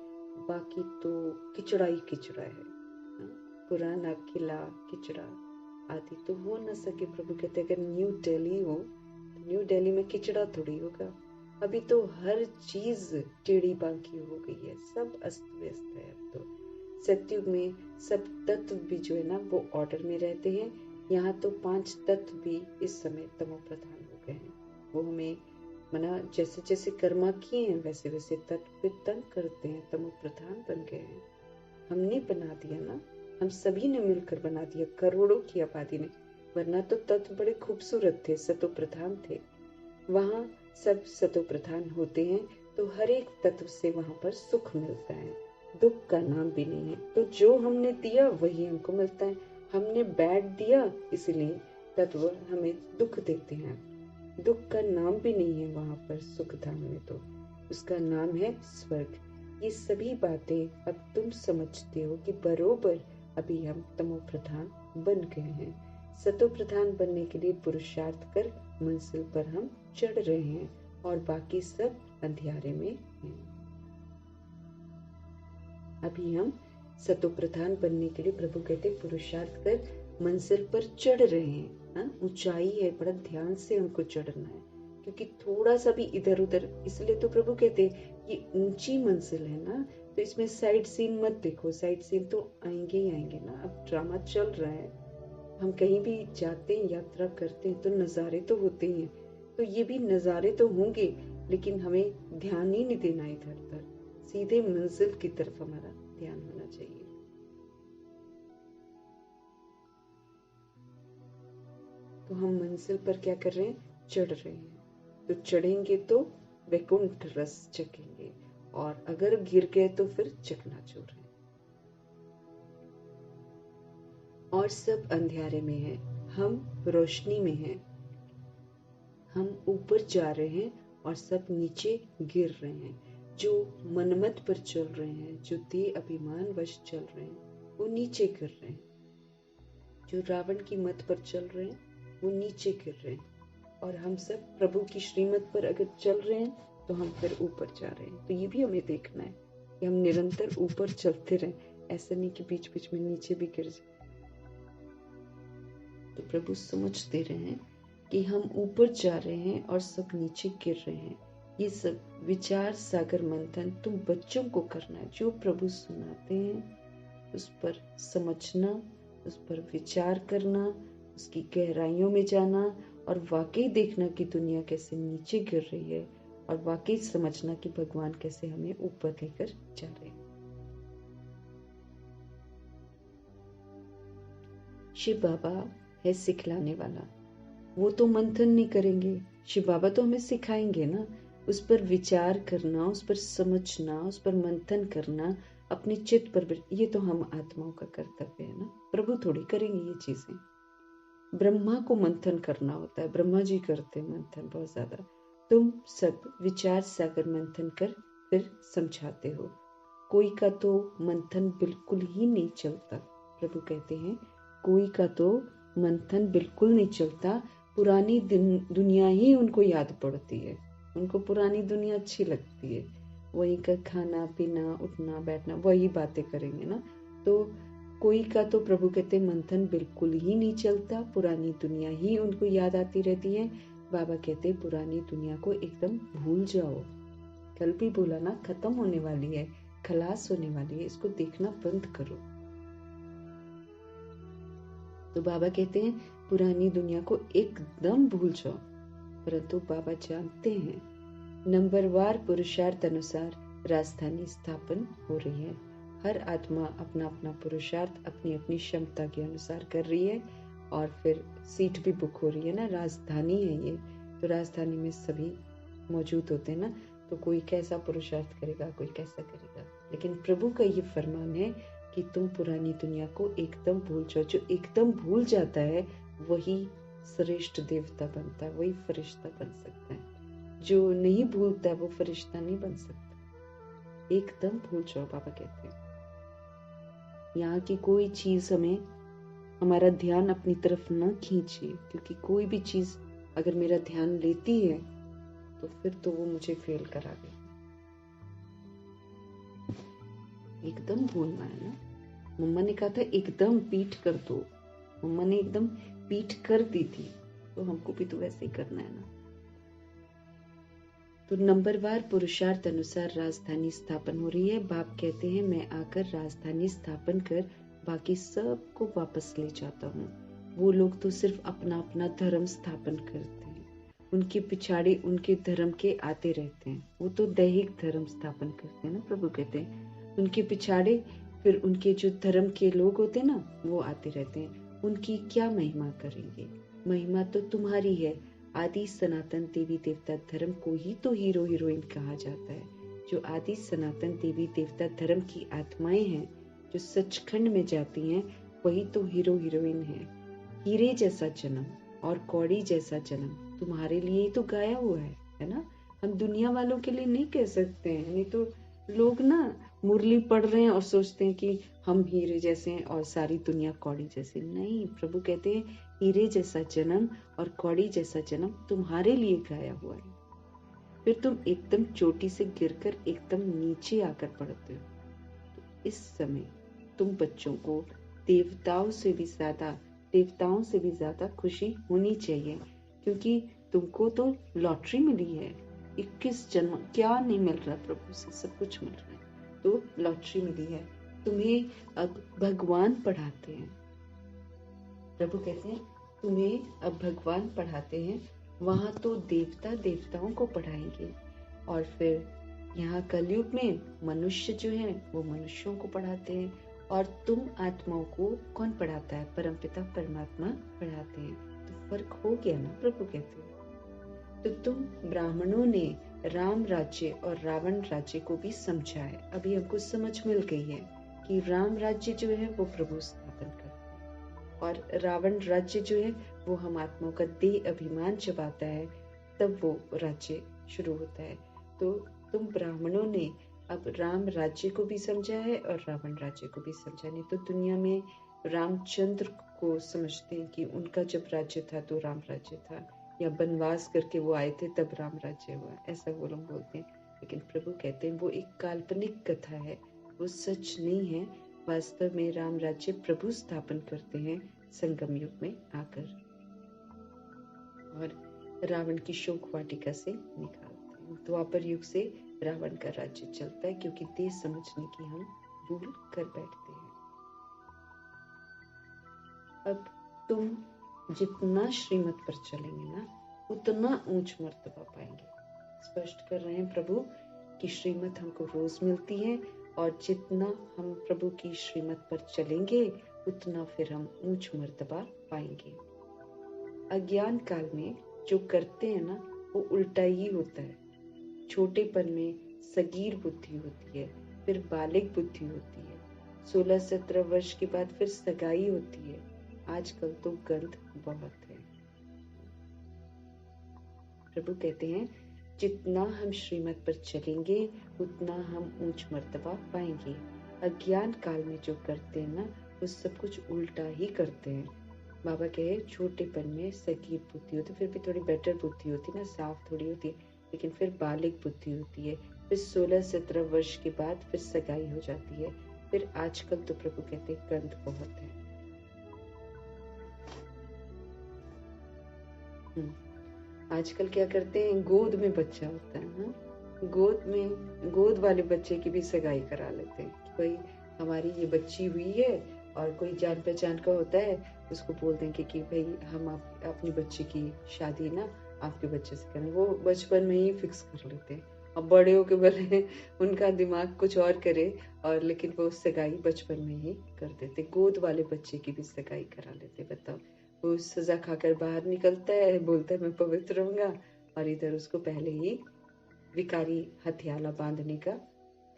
S1: बाकी तो किचड़ा ही किचड़ा है। पुराना किला, किचड़ा आदि तो हो न सके। प्रभु कहते अगर न्यू दिल्ली हो तो न्यू दिल्ली में किचड़ा थोड़ी होगा। अभी तो हर चीज टेढ़ी बांकी हो गई है, सब अस्त व्यस्त है। अब तो सतयुग में सब तत्व भी जो है ना वो ऑर्डर में रहते हैं। यहाँ तो 5 तत्व भी इस समय तमो प्रधान हो गए हैं। वो हमें मना जैसे जैसे कर्मा किए हैं वैसे वैसे तत्व पे तंग करते हैं, तमो प्रधान बन गए हैं। हमने बना दिया ना, हम सभी ने मिलकर बना दिया, करोड़ों की आबादी ने। वरना तो तत्व बड़े खूबसूरत थे, सतो प्रधान थे। वहाँ सब सतो प्रधान होते हैं तो हर एक तत्व से वहाँ पर सुख मिलता है, दुख का नाम भी नहीं है। तो जो हमने दिया वही हमको मिलता है। हमने बैड दिया इसलिए तत्व हमें दुख देते हैं। दुख का नाम भी नहीं है वहाँ पर सुख धाम में, तो उसका नाम है स्वर्ग। ये सभी बातें अब तुम समझते हो कि बरोबर अभी हम तमो प्रधान बन गए हैं। सतो प्रधान बनने के लिए पुरुषार्थ कर मंजिल पर हम चढ़ रहे हैं और बाकी सब अंधियारे में हैं। अभी हम सतो प्रधान बनने के लिए प्रभु कहते पुरुषार्थ कर मंजिल पर चढ़ रहे हैं। ऊंचाई है, बड़ा ध्यान से हमको चढ़ना है, क्योंकि थोड़ा सा भी इधर उधर, इसलिए तो प्रभु कहते ये ऊंची मंजिल है ना, तो इसमें साइड सीन मत देखो। साइड सीन तो आएंगे ही आएंगे ना, अब ड्रामा चल रहा है हम कहीं भी जाते हैं, यात्रा करते हैं तो नज़ारे तो होते ही हैं, तो ये भी नज़ारे तो होंगे, लेकिन हमें ध्यान ही नहीं देना इधर उधर, सीधे मंजिल की तरफ हमारा ध्यान होना चाहिए। तो हम मंजिल पर क्या कर रहे हैं? चढ़ रहे हैं। तो चढ़ेंगे तो वैकुंठ रस चखेंगे, और अगर गिर गए तो फिर चकनाचूर है। और सब अंधेरे में है, हम रोशनी में हैं। हम ऊपर जा रहे हैं और सब नीचे गिर रहे हैं। जो मनमत पर चल रहे हैं, जो देह अभिमान वश चल रहे हैं, वो नीचे गिर रहे हैं। जो रावण की मत पर चल रहे हैं, वो नीचे गिर रहे हैं। और हम सब प्रभु की श्रीमत पर अगर चल रहे हैं तो हम फिर ऊपर जा रहे हैं। तो ये भी हमें देखना है कि हम निरंतर ऊपर चलते रहें, ऐसा नहीं कि बीच बीच में नीचे भी गिर जाए। तो प्रभु समझ दे रहे हैं कि हम ऊपर जा रहे हैं और सब नीचे गिर रहे हैं। ये सब विचार सागर मंथन तुम बच्चों को करना है। जो प्रभु सुनाते हैं उस पर समझना, उस पर विचार करना, उसकी गहराइयों में जाना, और वाकई देखना कि दुनिया कैसे नीचे गिर रही है, और वाकई समझना कि भगवान कैसे हमें ऊपर लेकर जा रहे हैं। शिव बाबा है सिखलाने वाला, वो तो मंथन नहीं करेंगे, शिव बाबा तो हमें सिखाएंगे ना। उस पर विचार करना, उस पर समझना, उस पर मंथन करना, अपने चित्त पर, ये तो हम आत्माओं का कर्तव्य है ना। प्रभु थोड़ी करेंगे ये चीजें। ब्रह्मा को मंथन करना होता है, ब्रह्मा जी करते हैं मंथन बहुत ज्यादा। तुम सब विचार सागर मंथन कर फिर समझाते हो। कोई का तो मंथन बिल्कुल ही नहीं चलता। प्रभु कहते हैं कोई का तो मंथन बिल्कुल नहीं चलता, पुरानी दुनिया ही उनको याद पड़ती है। उनको पुरानी दुनिया अच्छी लगती है, वही का खाना पीना उठना बैठना, वही बातें करेंगे ना। तो कोई का तो प्रभु कहते मंथन बिल्कुल ही नहीं चलता, पुरानी दुनिया ही उनको याद आती रहती है। बाबा कहते पुरानी दुनिया को एकदम भूल जाओ। कल भी बोला ना, खत्म होने वाली है, खलास होने वाली है, इसको देखना बंद करो। तो बाबा कहते हैं पुरानी दुनिया को एकदम भूल जाओ। परंतु बाबा जानते हैं नंबरवार पुरुषार्थ अनुसार राजधानी स्थापन हो रही है। हर आत्मा अपना अपना पुरुषार्थ अपनी अपनी क्षमता के अनुसार कर रही है, और फिर सीट भी बुक हो रही है ना। राजधानी है ये, तो राजधानी में सभी मौजूद होते हैं ना। तो कोई कैसा पुरुषार्थ करेगा, कोई कैसा करेगा, लेकिन प्रभु का ये फरमान है कि तुम पुरानी दुनिया को एकदम भूल जाओ। जो एकदम भूल जाता है वही श्रेष्ठ देवता बनता है, वही फरिश्ता बन सकता है। जो नहीं भूलता है वो फरिश्ता नहीं बन सकता। एकदम भूल जाओ, बाबा कहते हैं। यहाँ की कोई चीज हमें, हमारा ध्यान अपनी तरफ न खींचे, क्योंकि कोई भी चीज अगर मेरा ध्यान लेती है तो फिर तो वो मुझे फेल करा दे। एकदम भूलना है ना। मम्मा ने कहा था एकदम पीठ कर दो, मम्मा ने एकदम पीठ कर दी थी, तो हमको भी तो वैसे ही करना है ना। तो नंबरवार पुरुषार्थ अनुसार राजधानी स्थापन हो रही है। बाप कहते हैं मैं आकर राजधानी स्थापन कर बाकी सबको वापस ले जाता हूँ। वो लोग तो सिर्फ अपना अपना धर्म स्थापन करते हैं, उनके पिछाड़े उनके धर्म के आते रहते हैं। वो तो दैहिक धर्म स्थापन करते हैं ना। प्रभु कहते हैं उनके पिछाड़े फिर उनके जो धर्म के लोग होते हैं ना, वो आते रहते हैं। उनकी क्या महिमा करेंगे? महिमा तो तुम्हारी है। आदि सनातन देवी देवता धर्म को ही तो हीरो हीरोइन कहा जाता है। जो आदि सनातन देवी देवता धर्म की आत्माएं हैं, जो सचखंड में जाती हैं, वही तो हीरो हीरोइन है। हीरे जैसा जन्म और कौड़ी जैसा जन्म तुम्हारे लिए ही तो गाया हुआ है ना। हम दुनिया वालों के लिए नहीं कह सकते हैं, नहीं तो लोग ना मुरली पढ़ रहे हैं और सोचते हैं कि हम हीरे जैसे हैं और सारी दुनिया कौड़ी जैसे। नहीं, प्रभु कहते हैं हीरे जैसा जन्म और कौड़ी जैसा जन्म तुम्हारे लिए गाया हुआ है। फिर तुम एकदम चोटी से गिरकर एकदम नीचे आकर पड़ते हो। तो इस समय तुम बच्चों को देवताओं से भी ज्यादा खुशी होनी चाहिए, क्योंकि तुमको तो लॉटरी मिली है। 21 जन्म क्या नहीं मिल रहा, प्रभु से सब कुछ मिल रहा है। तो लॉटरी मिली है तुम्हें। अब भगवान पढ़ाते हैं, प्रभु कहते हैं तुम्हें अब भगवान पढ़ाते हैं, वहां तो देवता देवताओं को पढ़ाएंगे, और फिर यहाँ कलयुग में मनुष्य जो है वो मनुष्यों को पढ़ाते हैं, और तुम आत्माओं को कौन पढ़ाता है? परमपिता परमात्मा पढ़ाते हैं। तो फर्क हो गया ना, प्रभु कहते हैं। तो तुम ब्राह्मणों ने राम राज्य और रावण राज्य को भी समझा है। अभी हमको समझ मिल गई है कि राम राज्य जो है वो प्रभु स्थापन करते हैं, और रावण राज्य जो है वो हम आत्माओं का देह अभिमान जब आता है तब वो राज्य शुरू होता है। तो तुम ब्राह्मणों ने अब राम राज्य को भी समझा है और रावण राज्य को भी समझा। नहीं तो दुनिया में रामचंद्र को समझते हैं कि उनका जब राज्य था तो राम राज्य था, या वनवास करके वो आए थे तब राम राज्य हुआ, ऐसा वो लोग बोलते हैं। लेकिन प्रभु कहते हैं वो एक काल्पनिक कथा है, वो सच नहीं है। वास्तव में राम राज्य प्रभु स्थापन करते हैं संगम युग में आकर, और रावण की शोक वाटिका से निकालते हैं। द्वापर युग से रावण का राज्य चलता है, क्योंकि देश समझने की हम भूल कर बैठते हैं। अब तुम जितना श्रीमत पर चलेंगे ना, उतना ऊंच मर्तबा पाएंगे। स्पष्ट कर रहे हैं प्रभु कि श्रीमत हमको रोज मिलती है, और जितना हम प्रभु की श्रीमत पर चलेंगे उतना फिर हम ऊंच मर्तबा पाएंगे। अज्ञान काल में जो करते हैं ना वो उल्टा ही होता है। छोटेपन में सगीर बुद्धि होती है, फिर बालिग बुद्धि होती है, 16-17 वर्ष के बाद फिर सगाई होती है। आजकल तो गंध बहुत है। प्रभु कहते हैं जितना हम श्रीमत पर चलेंगे उतना हम ऊंच मर्तबा पाएंगे। अज्ञान काल में जो करते हैं ना वो सब कुछ उल्टा ही करते हैं। बाबा कहे छोटेपन में सगीर बुद्धि होती, फिर भी थोड़ी बेटर बुद्धि होती ना, साफ थोड़ी होती है, लेकिन फिर बालिग बुद्धि होती है। फिर 16-17 वर्ष के बाद फिर सगाई हो जाती है। फिर आजकल तो प्रभु कहते हैं गंध बहुत है। आजकल क्या करते हैं, गोद में बच्चा होता है ना, गोद वाले बच्चे की भी सगाई करा लेते हैं कि भाई हमारी ये बच्ची हुई है, और कोई जान पहचान का होता है उसको बोल देंगे कि भाई हम अपनी बच्ची की शादी ना आपके बच्चे से करें। वो बचपन में ही फिक्स कर लेते हैं। अब बड़े होके भले उनका दिमाग कुछ और करे, और लेकिन वो सगाई बचपन में ही कर देते। गोद वाले बच्चे की भी सगाई करा लेते। बताओ, वो सजा खाकर बाहर निकलता है, बोलता है मैं पवित्र रहूंगा, और इधर उसको पहले ही विकारी हथियाला बांधने का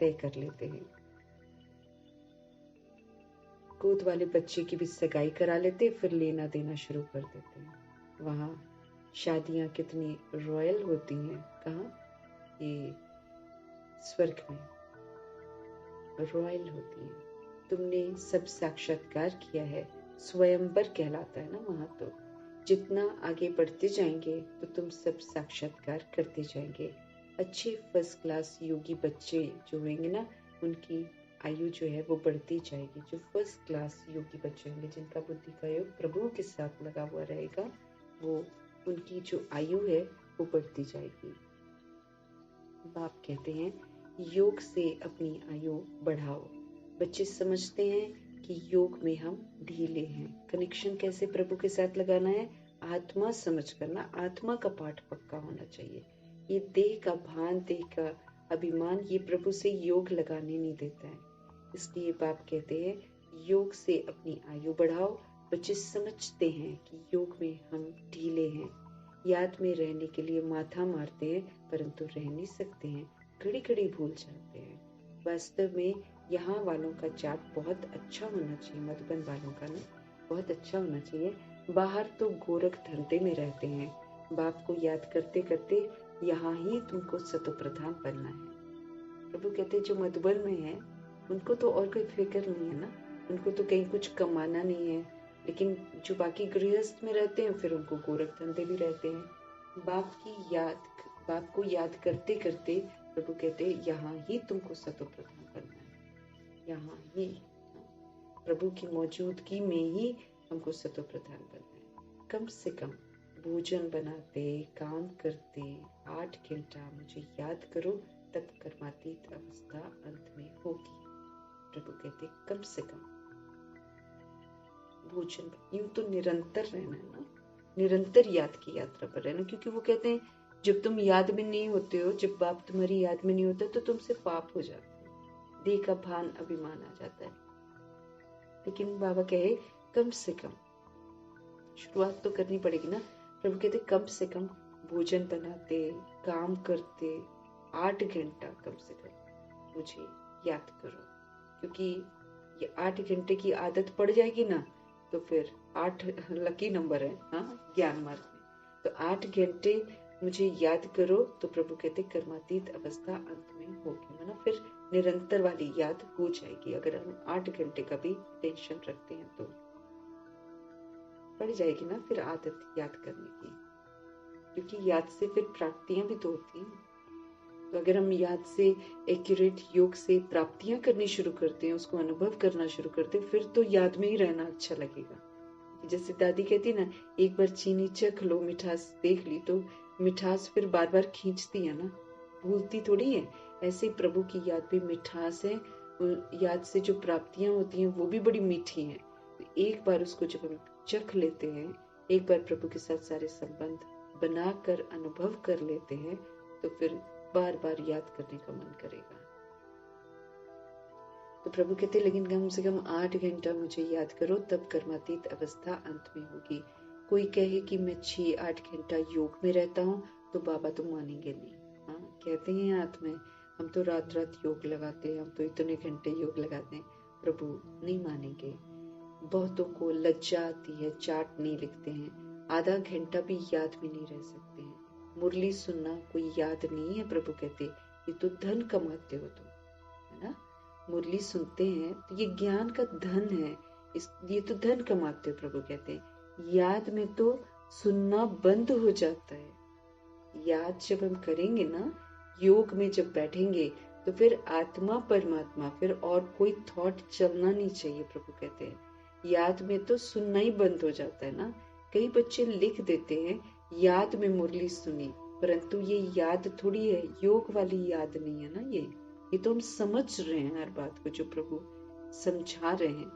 S1: तय कर लेते हैं। गोद वाले बच्चे की भी सगाई करा लेते, फिर लेना देना शुरू कर देते हैं। वहां शादियां कितनी रॉयल होती हैं। कहाँ? ये स्वर्ग में रॉयल होती हैं। तुमने सब साक्षात्कार किया है, स्वयंवर कहलाता है ना वहां। तो जितना आगे बढ़ते जाएंगे तो तुम सब साक्षात्कार करते जाएंगे। अच्छे फर्स्ट क्लास योगी बच्चे जो होंगे ना, उनकी आयु जो है वो बढ़ती जाएगी। जो फर्स्ट क्लास योगी बच्चे होंगे, जिनका बुद्धि का योग प्रभु के साथ लगा हुआ रहेगा, वो उनकी जो आयु है वो बढ़ती जाएगी। बाप कहते हैं योग से अपनी आयु बढ़ाओ। बच्चे समझते हैं कि योग में हम ढीले हैं। कनेक्शन कैसे प्रभु के साथ लगाना है? आत्मा समझ करना, आत्मा का पाठ पक्का होना चाहिए। ये देह का भान, देह का अभिमान, ये प्रभु से योग लगाने नहीं देता है। इसलिए बाप कहते हैं योग से अपनी आयु बढ़ाओ। बच्चे समझते हैं कि योग में हम ढीले हैं। याद में रहने के लिए माथा मारते हैं, परंतु रह नहीं सकते हैं, घड़ी घड़ी भूल जाते हैं। वास्तव में यहाँ वालों का चार्ट बहुत अच्छा होना चाहिए, मधुबन वालों का ना बहुत अच्छा होना चाहिए। बाहर तो गोरख धंधे में रहते हैं, बाप को याद करते करते यहाँ ही तुमको सतो प्रधान बनना है। प्रभु कहते जो मधुबन में है उनको तो और कोई फिक्र नहीं है ना, उनको तो कहीं कुछ कमाना नहीं है। लेकिन जो बाकी गृहस्थ में रहते हैं फिर उनको गोरख धंधे भी रहते हैं। बाप को याद करते करते प्रभु कहते यहाँ ही तुमको सतो प्रधान बनना है। यहाँ ही प्रभु की मौजूदगी में ही हमको सतो प्रधान बनना है। कम से कम भोजन बनाते, काम करते 8 घंटा मुझे याद करो, तब कर्मातीत अवस्था अंत में होगी। प्रभु कहते कम से कम भोजन, यूं तो निरंतर रहना है ना, निरंतर याद की यात्रा पर रहना, क्योंकि वो कहते हैं जब तुम याद में नहीं होते हो, जब बाप तुम्हारी याद में नहीं होता तो तुमसे पाप हो जाता है, देह का भान अभिमान आ जाता है। लेकिन बाबा कहे कम से कम शुरुआत तो करनी पड़ेगी ना। प्रभु कहते कम से कम भोजन बनाते, काम करते 8 घंटा कम से कम मुझे याद करो, क्योंकि ये 8 घंटे की आदत पड़ जाएगी ना तो फिर 8 लकी नंबर है, हाँ, ज्ञान मार्ग में। तो 8 घंटे मुझे याद करो तो प्रभु कहते कर्मातीत अवस्था अंत में होगी, मतलब फिर निरंतर वाली याद हो जाएगी। अगर हम 8 घंटे का भी टेंशन रखते हैं तो पड़ जाएगी ना फिर आदत याद करने की, क्योंकि याद से फिर प्राप्तियां भी तो होती हैं। तो अगर हम याद से एक्यूरेट योग से प्राप्तियां करनी शुरू करते हैं, उसको अनुभव करना शुरू करते हैं, फिर तो याद में ही रहना अच्छा लगेगा। जैसे दादी कहती ना, एक बार चीनी चख लो, मिठास देख ली तो मिठास फिर बार बार खींचती है ना, भूलती थोड़ी है। ऐसे प्रभु की याद भी मिठास है, याद से जो प्राप्तियां होती हैं वो भी बड़ी मीठी हैं। एक बार उसको जब हम चख लेते हैं, एक बार प्रभु के साथ सारे संबंध बनाकर अनुभव कर लेते हैं, तो फिर बार बार याद करने का मन करेगा। तो प्रभु कहते लेकिन कम से कम 8 घंटा मुझे याद करो, तब कर्मातीत अवस्था अंत में होगी। कोई कहे कि मैं 6-8 घंटा योग में रहता हूँ तो बाबा तो मानेंगे नहीं। हाँ, कहते हैं हाथ में हम तो रात रात योग लगाते हैं, हम तो इतने घंटे योग लगाते हैं, प्रभु नहीं मानेंगे। बहुतों को लज्जा आती है, चाट नहीं लिखते हैं, आधा घंटा भी याद में नहीं रह सकते हैं। मुरली सुनना कोई याद नहीं है, प्रभु कहते ये तो धन कमाते हो तुम, है ना। मुरली सुनते हैं तो ये ज्ञान का धन है, ये तो धन कमाते हो। प्रभु कहते हैं याद में तो सुनना बंद हो जाता है। याद जब हम करेंगे ना, योग में जब बैठेंगे तो फिर आत्मा परमात्मा, फिर और कोई थॉट चलना नहीं चाहिए। प्रभु कहते हैं याद में तो सुनना ही बंद हो जाता है ना। कई बच्चे लिख देते हैं याद में मुरली सुनी, परंतु ये याद थोड़ी है, योग वाली याद नहीं है ना। ये तो हम समझ रहे हैं हर बात को जो प्रभु समझा रहे हैं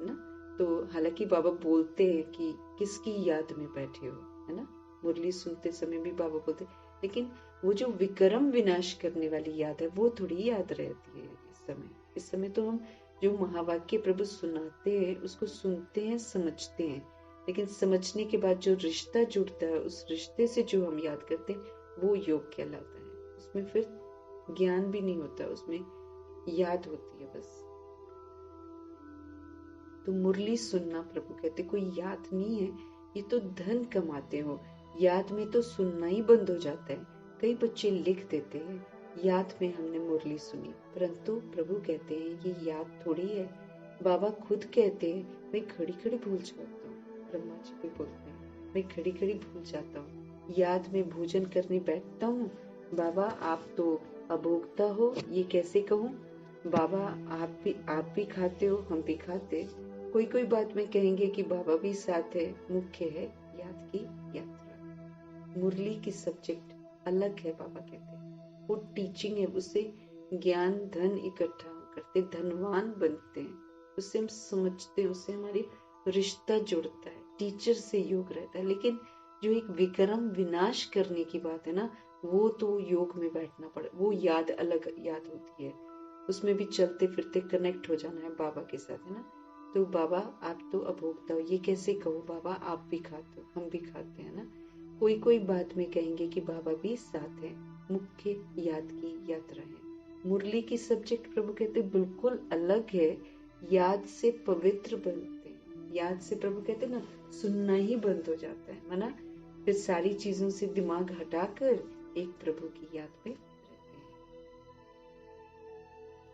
S1: ना। तो हालांकि बाबा बोलते हैं कि किसकी याद में बैठे हो, है ना। मुरली सुनते समय भी बाबा बोलते, लेकिन वो जो विक्रम विनाश करने वाली याद है वो थोड़ी याद रहती है इस समय तो हम जो महावाक्य प्रभु सुनाते हैं उसको सुनते हैं, समझते हैं, लेकिन समझने के बाद जो रिश्ता जुड़ता है, उस रिश्ते से जो हम याद करते हैं वो योग कहलाता है। उसमें फिर ज्ञान भी नहीं होता, उसमें याद होती है बस। तो मुरली सुनना, प्रभु कहते कोई याद नहीं है, ये तो धन कमाते हो। याद में तो सुनना ही बंद हो जाता है। कई बच्चे लिख देते हैं याद में हमने मुरली सुनी, परंतु प्रभु कहते हैं ये याद थोड़ी है। बाबा खुद कहते हैं मैं खड़ी खड़ी भूल जाता हूँ, ब्रह्मा जी भी बोलते हैं मैं खड़ी खड़ी भूल जाता हूँ। याद में भोजन करने बैठता हूँ, बाबा आप तो अभोक्ता हो, ये कैसे कहूँ। बाबा आप भी खाते हो, हम भी खाते। कोई बात में कहेंगे कि बाबा भी साथ है, मुख्य है याद की यात्रा। मुरली की सब्जेक्ट अलग है, बाबा कहते हैं वो टीचिंग है, उससे ज्ञान धन इकट्ठा करते, धनवान बनते हैं, उससे हम समझते हैं, उससे हमारी रिश्ता जुड़ता है, टीचर से योग रहता है। लेकिन जो एक विक्रम विनाश करने की बात है ना, वो तो योग में बैठना पड़े, वो याद अलग याद होती है, उसमें भी चलते फिरते कनेक्ट हो जाना है बाबा के साथ, है ना। तो बाबा आप तो अभोक्ता हो, ये कैसे कहो बाबा आप भी खाते हो, हम भी खाते हैं ना। कोई बात में कहेंगे कि बाबा भी साथ है, मुख्य याद की यात्रा है। मुरली की सब्जेक्ट प्रभु कहते बिल्कुल अलग है, याद से पवित्र बनते हैं। याद से प्रभु कहते ना सुनना ही बंद हो जाता है ना, फिर सारी चीजों से दिमाग हटाकर एक प्रभु की याद में रहते हैं।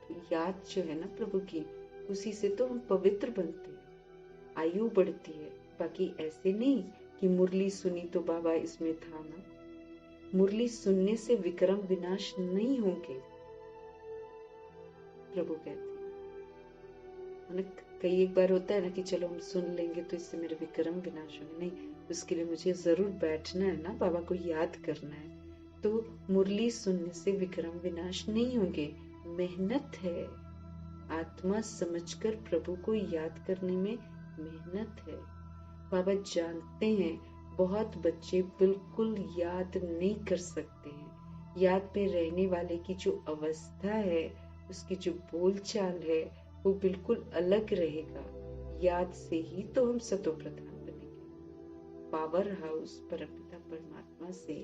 S1: तो याद जो है ना प्रभु की, उसी से तो हम पवित्र बनते हैं, आयु बढ़ती है। बाकी ऐसे नहीं कि मुरली सुनी तो बाबा इसमें था ना। मुरली सुनने से विक्रम विनाश नहीं होंगे, प्रभु कहते हैं। कई एक बार होता है ना कि चलो हम सुन लेंगे तो इससे मेरे विक्रम विनाश होंगे, नहीं, उसके लिए मुझे जरूर बैठना है ना, बाबा को याद करना है। तो मुरली सुनने से विक्रम विनाश नहीं होंगे, मेहनत है। आत्मा समझकर प्रभु को याद करने में मेहनत है। बाबा जानते हैं बहुत बच्चे बिल्कुल याद नहीं कर सकते हैं। याद में रहने वाले की जो अवस्था है, उसकी जो बोलचाल है, वो बिल्कुल अलग रहेगा। याद से ही तो हम सतो प्रधान बनेंगे। पावर हाउस परमपिता परमात्मा से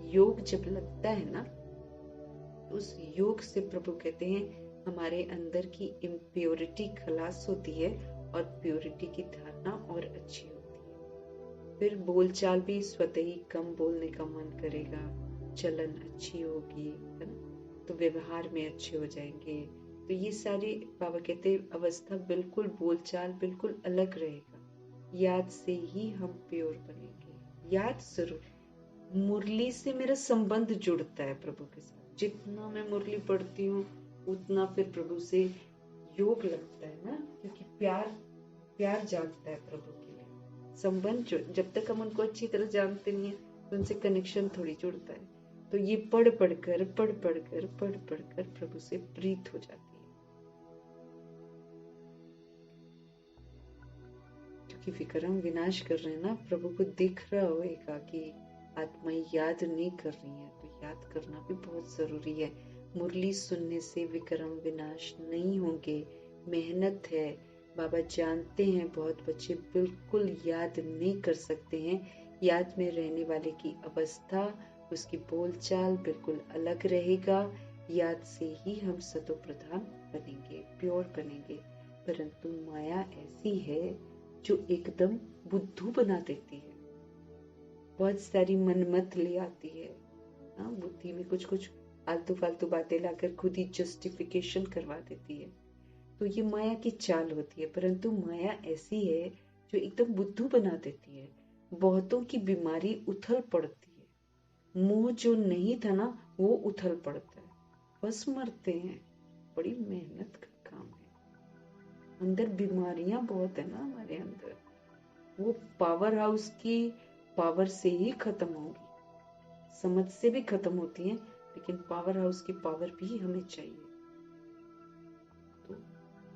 S1: योग जब लगता है ना, तो उस योग से प्रभु कहते हैं हमारे अंदर की इम्प्योरिटी खलास होती है और प्योरिटी की धारणा और अच्छी होती है। फिर बोलचाल भी स्वतः ही कम बोलने का मन करेगा, चलन अच्छी होगी, है ना, तो व्यवहार में अच्छे हो जाएंगे। तो ये सारी बाबा कहते हैं अवस्था बिल्कुल, बोलचाल बिल्कुल अलग रहेगा। याद से ही हम प्योर बनेंगे। याद जरूर, मुरली से मेरा संबंध जुड़ता है प्रभु के साथ। जितना मैं मुरली पढ़ती हूँ उतना फिर प्रभु से योग लगता है ना, क्योंकि प्यार जागता है प्रभु के लिए। संबंध जब तक हम उनको अच्छी तरह जानते नहीं है तो उनसे कनेक्शन थोड़ी जुड़ता है। तो ये पढ़ पढ़कर प्रभु से प्रीत हो जाती है। क्योंकि विक्रम विनाश कर रहे हैं ना, प्रभु को दिख रहा होगा कि आत्माएं याद नहीं कर रही है, तो याद करना भी बहुत जरूरी है। मुरली सुनने से विक्रम विनाश नहीं होंगे। मेहनत है। बाबा जानते हैं बहुत बच्चे बिल्कुल याद नहीं कर सकते हैं। याद में रहने वाले की अवस्था, उसकी बोलचाल बिल्कुल अलग रहेगा। याद से ही हम सतो प्रधान बनेंगे, प्योर बनेंगे। परंतु माया ऐसी है जो एकदम बुद्धू बना देती है। बहुत सारी मनमत ले आती है। बुद्धि में कुछ कुछ आलतू फालतू बातें लाकर खुद ही जस्टिफिकेशन करवा देती है। तो ये माया की चाल होती है। परंतु माया ऐसी है जो एकदम बुद्धू बना देती है। बहुतों की बीमारी उथल पड़ती है। मोह जो नहीं था ना, वो उथल पड़ता है, बस मरते हैं। बड़ी मेहनत का काम है। अंदर बीमारियां बहुत है ना हमारे अंदर, वो पावर हाउस की पावर से ही खत्म होंगी। समझ से भी खत्म होती हैं, लेकिन पावर हाउस की पावर भी हमें चाहिए। तो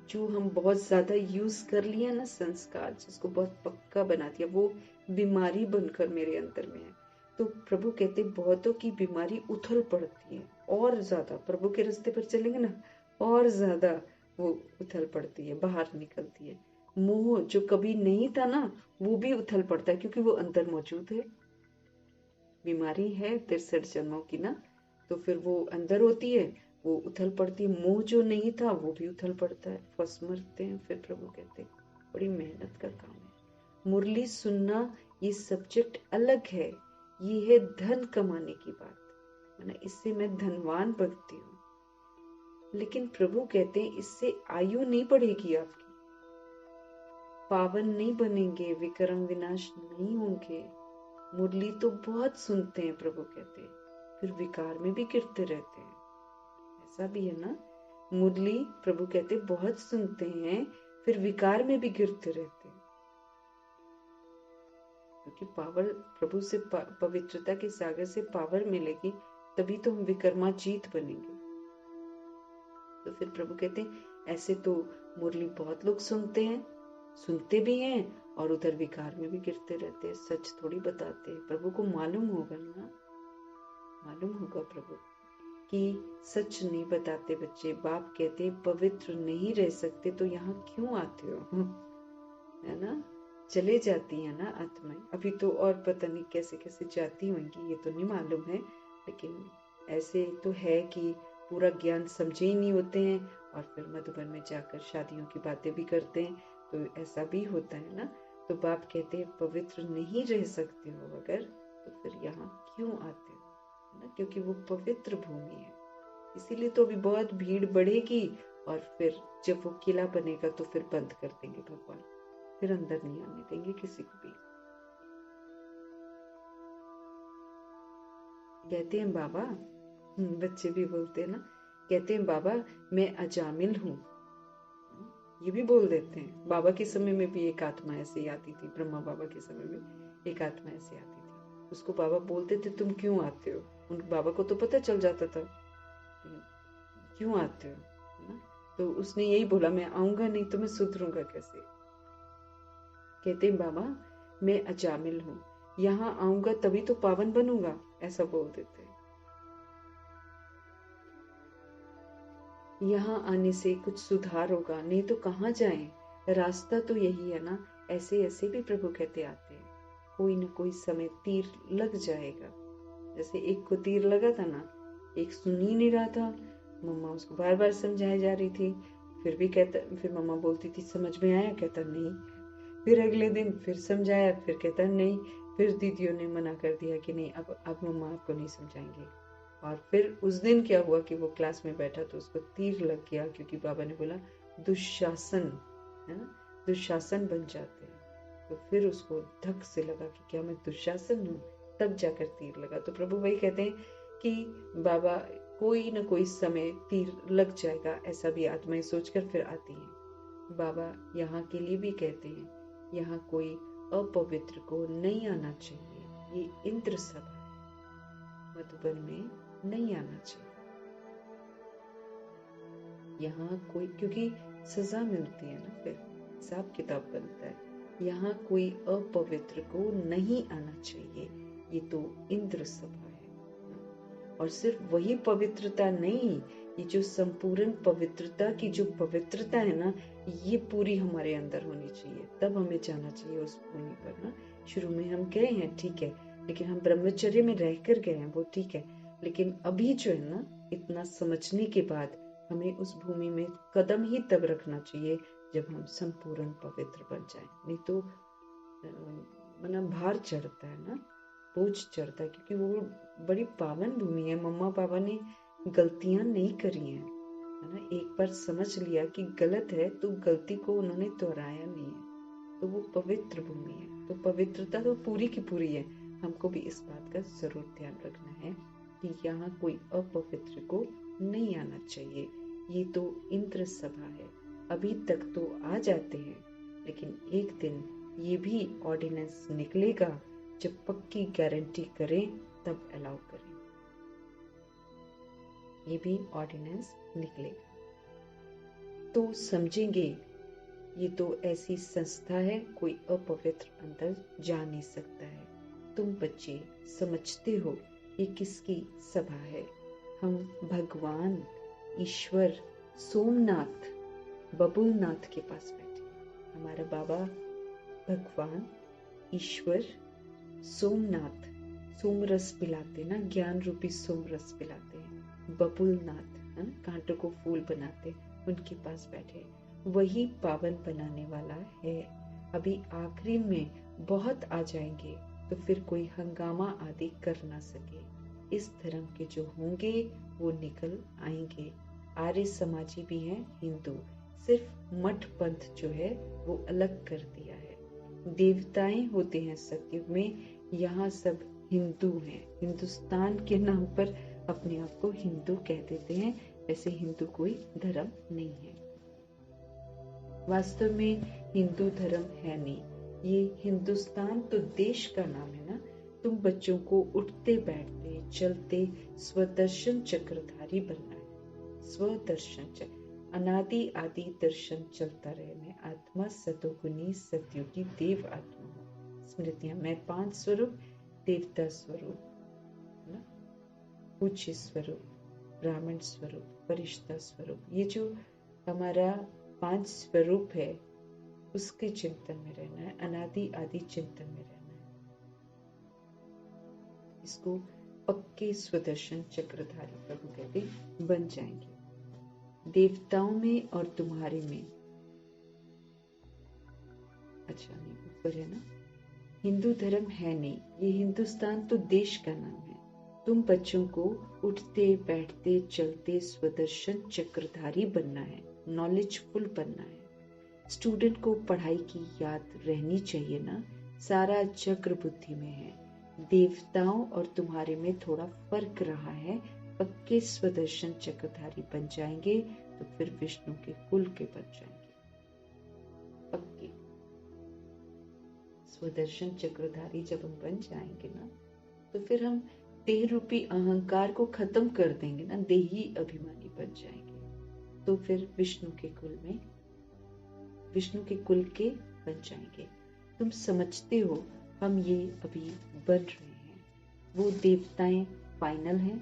S1: जो हम बहुत ज्यादा यूज कर लिया ना संस्कार, जिसको बहुत पक्का बना दिया, वो बीमारी बनकर मेरे अंदर में है। तो प्रभु कहते बहुतों की बीमारी उथल पड़ती है और ज्यादा। प्रभु के रास्ते पर चलेंगे ना, और ज्यादा वो उथल पड़ती है, बाहर निकलती है। मोह जो कभी नहीं था ना, वो भी उथल पड़ता है, क्योंकि वो अंदर मौजूद है। बीमारी है 63 जन्मों की ना, तो फिर वो अंदर होती है, वो उथल पड़ती है। मोह जो नहीं था वो भी उथल पड़ता है, फंस मरते हैं। फिर प्रभु कहते बड़ी मेहनत का काम है। मुरली सुनना ये सब्जेक्ट अलग है। ये है धन कमाने की बात, है ना, इससे मैं धनवान बनती हूँ। लेकिन प्रभु कहते हैं इससे आयु नहीं बढ़ेगी आपकी, पावन नहीं बनेंगे, विक्रम विनाश नहीं होंगे। मुरली तो बहुत सुनते हैं प्रभु कहते, फिर विकार में भी गिरते रहते हैं। ऐसा भी है ना, मुरली प्रभु कहते बहुत सुनते हैं, फिर विकार में भी गिरते रहते हैं। क्योंकि पावर प्रभु से, पवित्रता के सागर से पावर मिलेगी, तभी तो हम विक्रमाजीत बनेंगे। तो फिर प्रभु कहते ऐसे तो मुरली बहुत लोग सुनते भी हैं और उधर विकार में भी गिरते रहते हैं। सच थोड़ी बताते हैं। प्रभु को मालूम होगा ना, मालूम होगा प्रभु कि सच नहीं बताते बच्चे। बाप कहते पवित्र नहीं रह सकते तो यहाँ क्यों आते हो, है ना। चले जाती है ना आत्माएं। अभी तो और पता नहीं कैसे कैसे जाती होंगी, ये तो नहीं मालूम है, लेकिन ऐसे तो है कि पूरा ज्ञान समझे ही नहीं होते हैं और फिर मधुबन में जाकर शादियों की बातें भी करते हैं। तो ऐसा भी होता है ना। तो बाप कहते हैं पवित्र नहीं रह सकते हो अगर, तो फिर यहाँ क्यों आते हो, है ना, क्योंकि वो पवित्र भूमि है। इसीलिए तो अभी बहुत भीड़ बढ़ेगी और फिर जब वो किला बनेगा तो फिर बंद कर देंगे भगवान, फिर अंदर नहीं आने देंगे किसी को भी। कहते हैं बाबा, बच्चे भी बोलते हैं ना, कहते हैं बाबा मैं अजामिल हूँ, ये भी बोल देते हैं। बाबा के समय में भी एक आत्मा ऐसे आती थी, ब्रह्मा बाबा के समय में एक आत्मा ऐसे आती थी। उसको बाबा बोलते थे तुम क्यों आते हो, उन बाबा को तो पता चल जाता था क्यों आते हो, है ना। तो उसने यही बोला मैं आऊंगा नहीं तो मैं सुधरूंगा कैसे। कहते हैं बाबा मैं अजामिल हूँ, यहाँ आऊंगा तभी तो पावन बनूंगा, ऐसा बोल देते हैं। यहाँ आने से कुछ सुधार होगा, नहीं तो कहाँ जाएं, रास्ता तो यही है ना। ऐसे ऐसे भी प्रभु कहते आते हैं, कोई न कोई समय तीर लग जाएगा। जैसे एक को तीर लगा था ना, एक सुन ही नहीं रहा था, मम्मा उसको बार बार समझाई जा रही थी, फिर भी कहता, फिर मम्मा बोलती थी समझ में आया, कहता नहीं। फिर अगले दिन फिर समझाया, फिर कहता नहीं। फिर दीदियों ने मना कर दिया कि नहीं, अब मम्मा आपको नहीं समझाएंगे। और फिर उस दिन क्या हुआ कि वो क्लास में बैठा तो उसको तीर लग गया, क्योंकि बाबा ने बोला दुशासन है ना, दुशासन बन जाते हैं। तो फिर उसको धक से लगा कि क्या मैं दुशासन हूँ, तब जाकर तीर लगा। तो प्रभु वही कहते हैं कि बाबा कोई न कोई समय तीर लग जाएगा, ऐसा भी आत्माएं सोचकर फिर आती हैं। बाबा यहाँ के लिए भी कहते हैं, यहाँ कोई अपवित्र को नहीं आना चाहिए, ये इंद्र सभा है, मधुबन में नहीं आना चाहिए। यहाँ कोई, क्योंकि सजा मिलती है ना, फिर हिसाब किताब बनता है। यहाँ कोई अपवित्र को नहीं आना चाहिए, ये तो इंद्र सभा है। और सिर्फ वही पवित्रता नहीं, ये जो संपूर्ण पवित्रता की जो पवित्रता है ना, ये पूरी हमारे अंदर होनी चाहिए, तब हमें जाना चाहिए उस भूमि पर ना। शुरू में हम गए हैं ठीक है, लेकिन हम ब्रह्मचर्य में रहकर गए हैं, वो ठीक है, लेकिन अभी जो है ना, इतना समझने के बाद हमें उस भूमि में कदम ही तब रखना चाहिए जब हम संपूर्ण पवित्र बन जाए। नहीं तो मतलब भार चढ़ता है ना, बोझ चढ़ता है, क्योंकि वो बड़ी पावन भूमि है। मम्मा पापा ने गलतियां नहीं करी हैं, है ना। एक बार समझ लिया कि गलत है तो गलती को उन्होंने दोहराया नहीं है, तो वो पवित्र भूमि है। तो पवित्रता तो पूरी की पूरी है। हमको भी इस बात का जरूर ध्यान रखना है कि यहाँ कोई अपवित्र को नहीं आना चाहिए। ये तो इंद्र सभा है, अभी तक तो आ जाते हैं, लेकिन एक दिन ये भी ऑर्डिनेंस निकलेगा, जब पक्की गारंटी करें तब अलाउ करें। ये भी ऑर्डिनेंस निकलेगा तो समझेंगे, ये तो ऐसी संस्था है, कोई अपवित्र अंदर जा नहीं सकता है। तुम बच्चे समझते हो ये किसकी सभा है। हम भगवान ईश्वर सोमनाथ बबुलनाथ के पास बैठे। हमारा बाबा भगवान ईश्वर सोमनाथ, सोमरस पिलाते ना, ज्ञान रूपी सोमरस पिलाते हैं। बबुलनाथ है ना, कांटों को फूल बनाते, उनके पास बैठे। वही पावन बनाने वाला है। अभी आखिरी में बहुत आ जाएंगे तो फिर कोई हंगामा आदि कर ना सके। इस धर्म के जो होंगे वो निकल आएंगे। आर्य समाजी भी हैं, हिंदू, सिर्फ मठ पंथ जो है वो अलग कर दिया है। देवताएं होते हैं सतयुग में, यहाँ सब हिंदू हैं। हिंदुस्तान के नाम पर अपने आप को हिंदू कह देते हैं, वैसे हिंदू कोई धर्म नहीं है। वास्तव में हिंदू धर्म है नहीं, ये हिंदुस्तान तो देश का नाम है ना। तुम बच्चों को उठते बैठते चलते स्वदर्शन चक्रधारी बनना है। स्वदर्शन चक्र, अनादि आदि दर्शन चलता रहे। मैं आत्मा सतोगुनी सतयुगी देव आत्मा हूँ। स्मृतियां, मैं 5 स्वरूप, देवता स्वरूप, पूज्य स्वरूप, ब्राह्मण स्वरूप, फरिश्ता स्वरूप, ये जो हमारा 5 स्वरूप है उसके चिंतन में रहना है, अनादि आदि चिंतन में रहना है। इसको पक्के स्वदर्शन चक्रधारी प्रभु कहते बन जाएंगे। देवताओं में और तुम्हारे में, अच्छा नहीं ऊपर है ना, हिंदू धर्म है नहीं, ये हिंदुस्तान तो देश का नाम है। तुम बच्चों को उठते बैठते चलते स्वदर्शन चक्रधारी बनना है, नॉलेजफुल बनना है। स्टूडेंट को पढ़ाई की याद रहनी चाहिए ना, सारा चक्र बुद्धि में है। देवताओं और तुम्हारे में थोड़ा फर्क रहा है। पक्के स्वदर्शन चक्रधारी बन जाएंगे तो फिर विष्णु के कुल के बन जाएंगे। पक्के स्वदर्शन चक्रधारी जब हम बन जाएंगे ना, तो फिर हम देह रूपी अहंकार को खत्म कर देंगे ना, देही अभिमानी बन जाएंगे। तो फिर विष्णु के कुल के बन जाएंगे। तुम समझते हो हम ये अभी बन रहे हैं। वो देवताएं फाइनल हैं,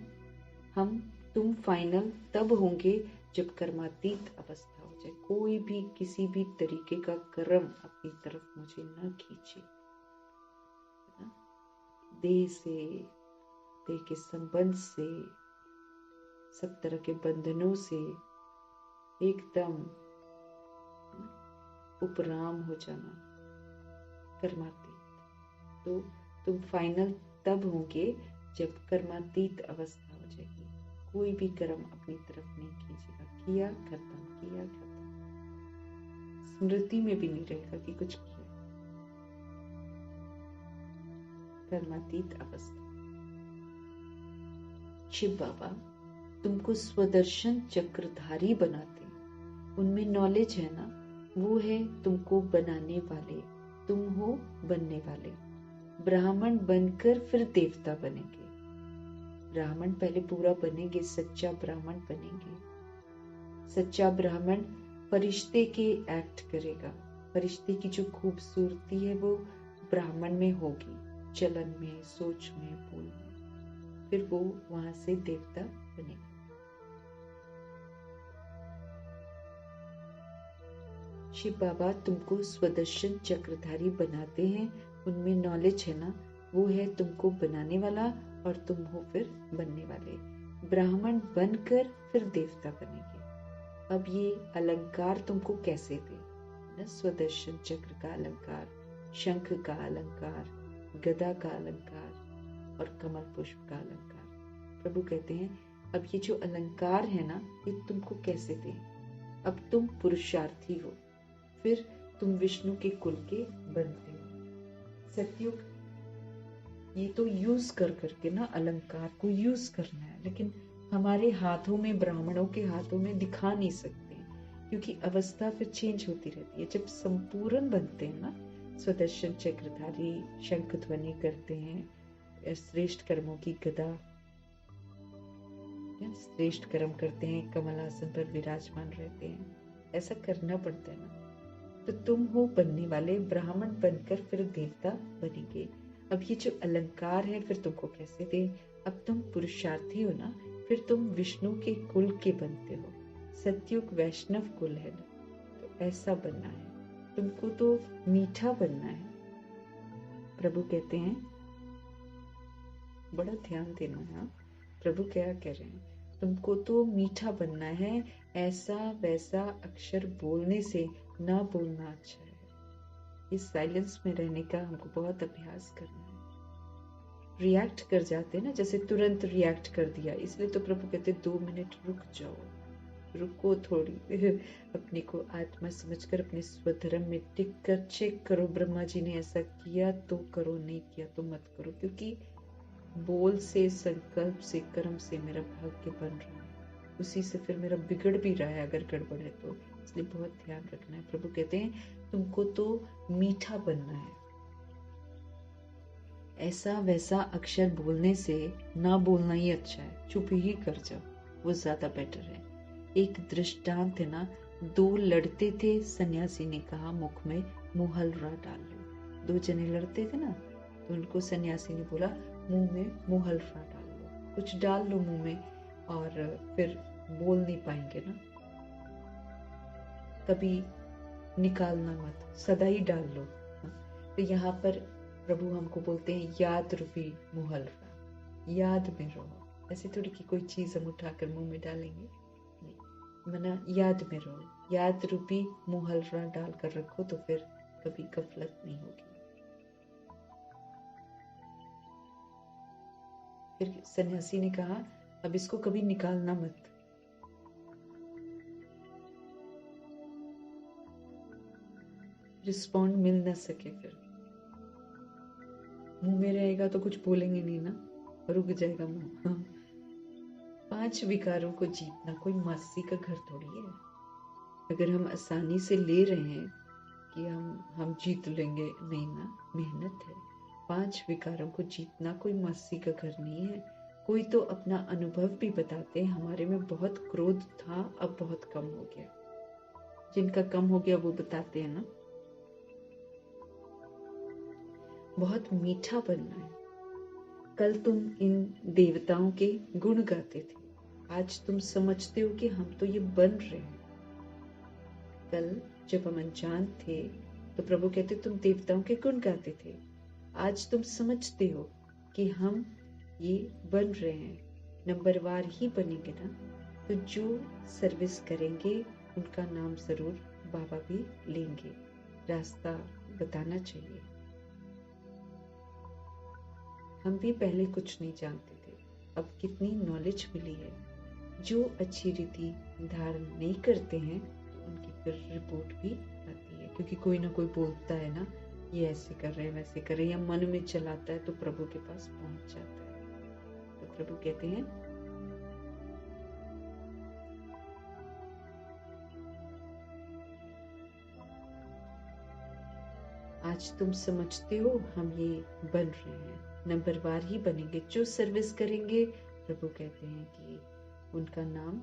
S1: तुम फाइनल तब होंगे जब कर्मातीत अवस्था हो जाए। कोई भी किसी भी तरीके का कर्म अपनी तरफ मुझे न खींचे, है ना? देह से, देह के संबंध से, सब तरह के बंधनों से एकदम उपराम हो जाना, कर्मातीत। तो तुम फाइनल तब होंगे जब कर्मातीत अवस्था हो जाएगी। कोई भी कर्म अपनी तरफ नहीं खींचेगा, किया खत्म, किया खत्म, स्मृति में भी नहीं रहेगा कि कुछ किया। कर्मातीत अवस्था। शिव बाबा तुमको स्वदर्शन चक्रधारी बनाते हैं, उनमें नॉलेज है ना, वो है तुमको बनाने वाले, तुम हो बनने वाले। ब्राह्मण बनकर फिर देवता बनेंगे। ब्राह्मण पहले पूरा बनेंगे, सच्चा ब्राह्मण बनेंगे। सच्चा ब्राह्मण फरिश्ते के एक्ट करेगा। फरिश्ते की जो खूबसूरती है वो ब्राह्मण में होगी, चलन में, सोच में, बोल में। फिर वो वहां से देवता बनेगा। शिव बाबा तुमको स्वदर्शन चक्रधारी बनाते हैं, उनमें नॉलेज है ना, वो है तुमको बनाने वाला और तुम हो फिर बनने वाले। ब्राह्मण बनकर फिर देवता बनेंगे। अब ये अलंकार तुमको कैसे दे ना, स्वदर्शन चक्र का अलंकार, शंख का अलंकार, गदा का अलंकार और कमल पुष्प का अलंकार। प्रभु कहते हैं अब ये जो अलंकार है ना, ये तुमको कैसे दे। अब तुम पुरुषार्थी हो, फिर तुम विष्णु के कुल के बनते हो। सत्युग ये तो यूज कर करके ना अलंकार को यूज करना है, लेकिन हमारे हाथों में, ब्राह्मणों के हाथों में दिखा नहीं सकते, क्योंकि अवस्था फिर चेंज होती रहती है। जब संपूर्ण बनते हैं ना, स्वदर्शन चक्रधारी, शंख ध्वनि करते हैं, श्रेष्ठ कर्मों की गदा, श्रेष्ठ कर्म करते हैं, कमलासन पर विराजमान रहते हैं, ऐसा करना पड़ता है ना। तो तुम हो बनने वाले, ब्राह्मण बनकर फिर देवता बनेंगे। अब ये जो अलंकार है फिर तुमको कैसे दे। अब तुम पुरुषार्थी हो ना, फिर तुम विष्णु के कुल के बनते हो। सत्युग वैष्णव कुल है ना, तो ऐसा बनना है तुमको, तो मीठा बनना है। प्रभु कहते हैं, बड़ा ध्यान देना है। प्रभु क्या कह रहे हैं, तुमको तो मीठा बनना है, ऐसा वैसा अक्षर बोलने से ना बोलना अच्छा है। इस साइलेंस में रहने का हमको बहुत अभ्यास करना है। रिएक्ट कर जाते हैं ना, जैसे तुरंत रिएक्ट कर दिया, इसलिए तो प्रभु कहते 2 मिनट रुक जाओ, रुको थोड़ी अपने को आत्मा समझकर अपने स्वधर्म में टिक कर चेक करो। ब्रह्मा जी ने ऐसा किया तो करो, नहीं किया तो मत करो, क्योंकि बोल से, संकल्प से, कर्म से मेरा भाग्य बन रहा है, उसी से फिर मेरा बिगड़ भी रहा है अगर गड़बड़ है तो। इसलिए बहुत ध्यान रखना है। प्रभु कहते हैं तुमको तो मीठा बनना है, ऐसा वैसा अक्षर बोलने से ना बोलना ही अच्छा है, चुप ही कर जाओ, वो ज्यादा बेटर है। एक दृष्टांत है ना, 2 लड़ते थे, सन्यासी ने कहा मुख में मुहलरा डाल लो। 2 जने लड़ते थे ना, तो उनको सन्यासी ने बोला मुंह में मुहलरा डाल लो, कुछ डाल लो मुंह में, और फिर बोल नहीं पाएंगे ना। कभी निकालना मत, सदा ही डाल लो। तो यहाँ पर प्रभु हमको बोलते हैं याद रूपी मुहलरा, याद में रहो। ऐसे थोड़ी कि कोई चीज हम उठाकर मुंह में डालेंगे, नहीं, मना याद में रहो। याद रूपी मुहलरा डाल कर रखो, तो फिर कभी गफलत नहीं होगी। फिर सन्यासी ने कहा अब इसको कभी निकालना मत। रिस्पॉन्ड मिल न सके, फिर मुंह में रहेगा तो कुछ बोलेंगे नहीं ना, रुक जाएगा मुंह। हाँ। 5 विकारों को जीतना कोई मासी का घर थोड़ी है। अगर हम आसानी से ले रहे हैं कि हम जीत लेंगे, नहीं ना, मेहनत है। 5 विकारों को जीतना कोई मासी का घर नहीं है। कोई तो अपना अनुभव भी बताते हैं, हमारे में बहुत क्रोध था, अब बहुत कम हो गया। जिनका कम हो गया वो बताते हैं ना, बहुत मीठा बनना है। कल तुम इन देवताओं के गुण गाते थे, आज तुम समझते हो कि हम तो ये बन रहे हैं। कल जब हम अनजान थे तो प्रभु कहते तुम देवताओं के गुण गाते थे, आज तुम समझते हो कि हम ये बन रहे हैं। नंबरवार ही बनेंगे ना, तो जो सर्विस करेंगे उनका नाम जरूर बाबा भी लेंगे। रास्ता बताना चाहिए। हम भी पहले कुछ नहीं जानते थे, अब कितनी नॉलेज मिली है। जो अच्छी रीति धारण नहीं करते हैं तो उनकी फिर रिपोर्ट भी आती है, क्योंकि कोई ना कोई बोलता है ना, ये ऐसे कर रहे हैं वैसे कर रहे हैं, या मन में चलाता है तो प्रभु के पास पहुंच जाता है। तो प्रभु कहते हैं आज तुम समझते हो हम ये बन रहे हैं, नंबरवार ही बनेंगे। जो सर्विस करेंगे प्रभु कहते हैं कि उनका नाम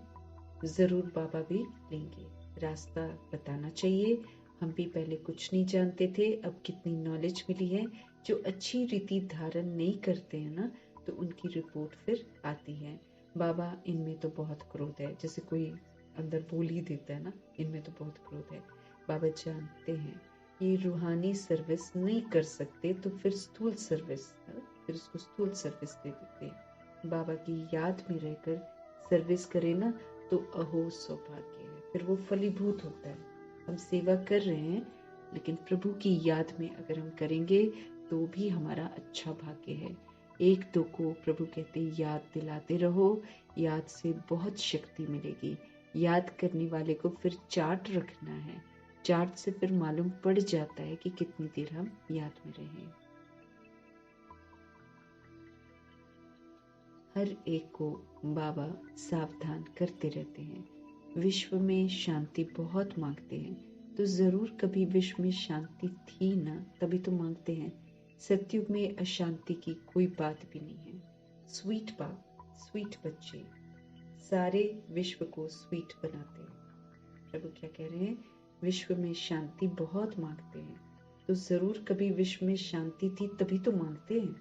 S1: जरूर बाबा भी लेंगे। रास्ता बताना चाहिए। हम भी पहले कुछ नहीं जानते थे, अब कितनी नॉलेज मिली है। जो अच्छी रीति धारण नहीं करते हैं ना, तो उनकी रिपोर्ट फिर आती है। बाबा इनमें तो बहुत क्रोध है, जैसे कोई अंदर बोल ही देता है ना, इनमें तो बहुत क्रोध है। बाबा जानते हैं ये रूहानी सर्विस नहीं कर सकते, तो फिर स्थूल सर्विस, फिर उसको स्थूल सर्विस दे देते हैं। बाबा की याद में रहकर सर्विस करे ना, तो अहो सौभाग्य है, फिर वो फलीभूत होता है। हम सेवा कर रहे हैं, लेकिन प्रभु की याद में अगर हम करेंगे तो भी हमारा अच्छा भाग्य है। एक दो को प्रभु कहते याद दिलाते रहो, याद से बहुत शक्ति मिलेगी। याद करने वाले को फिर चार्ट रखना है, चार्ट से फिर मालूम पड़ जाता है कि कितनी देर हम याद में रहे। हर एक को बाबा सावधान करते रहते हैं। विश्व में शांति बहुत मांगते हैं, तो जरूर कभी विश्व में शांति थी ना, तभी तो मांगते हैं। सतयुग में अशांति की कोई बात भी नहीं है। स्वीट बाप, स्वीट बच्चे सारे विश्व को स्वीट बनाते हैं। प्रभु क्या कह रहे हैं? विश्व में शांति बहुत मांगते हैं, तो जरूर कभी विश्व में शांति थी तभी तो मांगते हैं।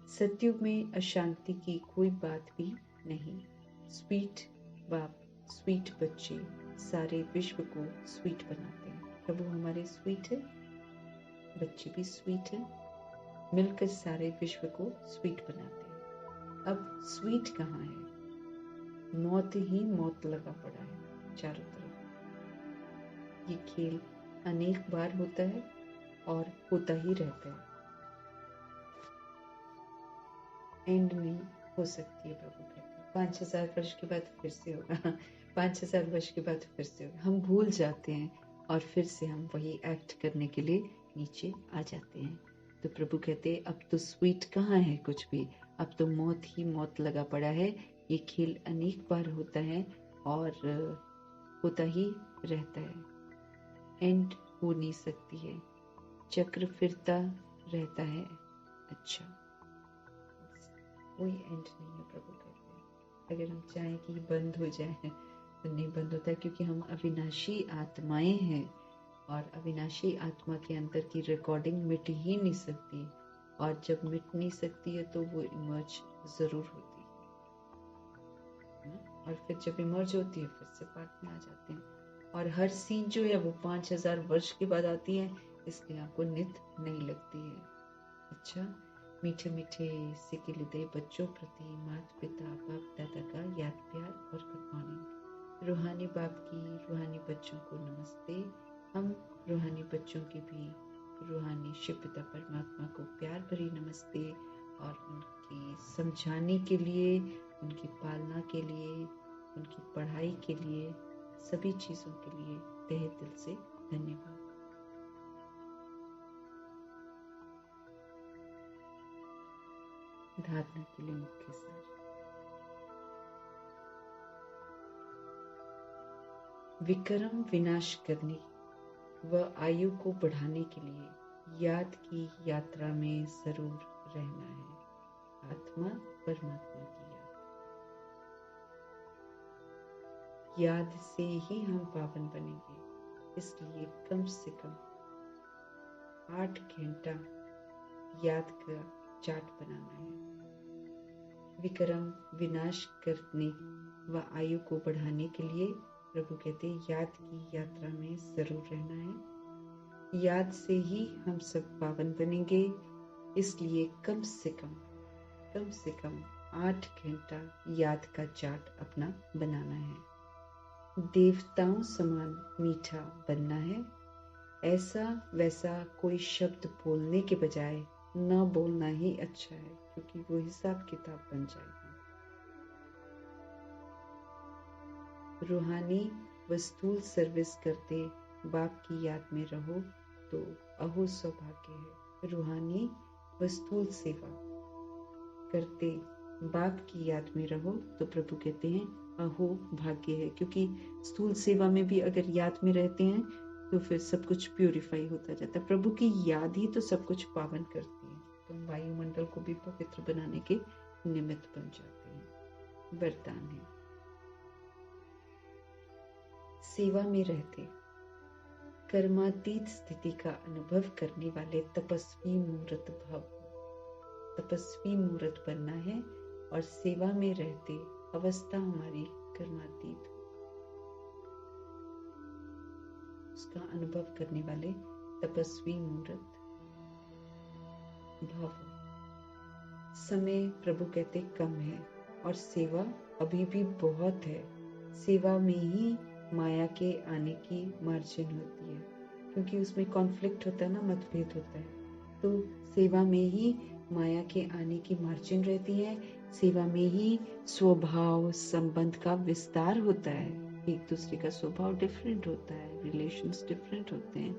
S1: सतयुग में अशांति की कोई बात भी नहीं। स्वीट बाप, स्वीट बच्चे सारे विश्व को स्वीट बनाते हैं। प्रभु हमारे स्वीट है, बच्चे भी स्वीट है, मिलकर सारे विश्व को स्वीट बनाते हैं। अब स्वीट कहाँ है? मौत ही मौत लगा पड़ा है चारों तरफ। ये खेल अनेक बार होता है और होता ही रहता है। एंड नहीं हो सकती है। प्रभु कहते हैं 5000 वर्ष के बाद फिर से होगा। 5000 वर्ष के बाद फिर से होगा। हम भूल जाते हैं और फिर से हम वही एक्ट करने के लिए नीचे आ जाते हैं। तो प्रभु कहते हैं अब तो स्वीट कहाँ है कुछ भी, अब तो मौत ही मौत लगा पड़ा है। ये खेल अनेक बार होता है और होता ही रहता है। एंड हो नहीं सकती है, चक्र फिरता रहता है। अच्छा, कोई एंड नहीं है। प्रभु कहते हैं अगर हम चाहें कि बंद हो जाए तो नहीं बंद होता, क्योंकि हम अविनाशी आत्माएं हैं और अविनाशी आत्मा के अंदर की रिकॉर्डिंग मिट ही नहीं सकती, और जब मिट नहीं सकती है तो वो इमर्ज जरूर होती है। और फिर जब इमर्ज होती है फिर से पार्ट में आ जाते हैं, और हर सीन जो है वो 5000 वर्ष के बाद आती है, इसलिए आपको नित नहीं लगती है। अच्छा, मीठे मीठे सिकिल हृदय बच्चों प्रति माता पिता बाप दादा का याद प्यार और गुड मॉर्निंग। रूहानी बाप की रूहानी बच्चों को नमस्ते। हम रूहानी बच्चों की भी रूहानी शिव पिता परमात्मा को प्यार भरी नमस्ते, और उनकी समझाने के लिए, उनकी पालना के लिए, उनकी पढ़ाई के लिए, सभी चीज़ों के लिए तहे दिल से धन्यवाद। धारणा के लिए मुख्य सार। विक्रम विनाश करने व आयु को बढ़ाने के लिए याद की यात्रा में जरूर रहना है। आत्मा परमात्मा की याद से ही हम पावन बनेंगे। इसलिए कम से कम 8 घंटा याद का चार्ट बनाना है। विक्रम विनाश करने व आयु को बढ़ाने के लिए प्रभु कहते हैं याद की यात्रा में जरूर रहना है। याद से ही हम सब पावन बनेंगे। इसलिए कम से कम 8 घंटा याद का चार्ट अपना बनाना है। देवताओं समान मीठा बनना है। ऐसा वैसा कोई शब्द बोलने के बजाय न बोलना ही अच्छा है, क्योंकि वो हिसाब किताब बन जाएगा। रूहानी व स्थूल सर्विस करते बाप की याद में रहो तो अहो सौभाग्य है। रूहानी व स्थूल सेवा करते बाप की याद में रहो तो प्रभु कहते हैं अहो भाग्य है, क्योंकि स्थूल सेवा में भी अगर याद में रहते हैं तो फिर सब कुछ प्यूरिफाई होता जाता है। प्रभु की याद ही तो सब कुछ पावन करती है, तो हम वायुमंडल को भी पवित्र बनाने के निमित्त बन जाते हैं। वरदान है, सेवा में रहते कर्मातीत स्थिति का अनुभव करने वाले तपस्वी मूर्त बनना है और सेवा में रहते अवस्था हमारी कर्मातीत उसका अनुभव करने वाले तपस्वी मूर्त भव। समय प्रभु कहते कम है और सेवा अभी भी बहुत है। सेवा में ही माया के आने की मार्जिन होती है, क्योंकि उसमें कॉन्फ्लिक्ट होता है ना, मतभेद होता है। तो सेवा में ही माया के आने की मार्जिन रहती है। सेवा में ही स्वभाव संबंध का विस्तार होता है। एक दूसरे का स्वभाव डिफरेंट होता है, रिलेशंस डिफरेंट होते हैं,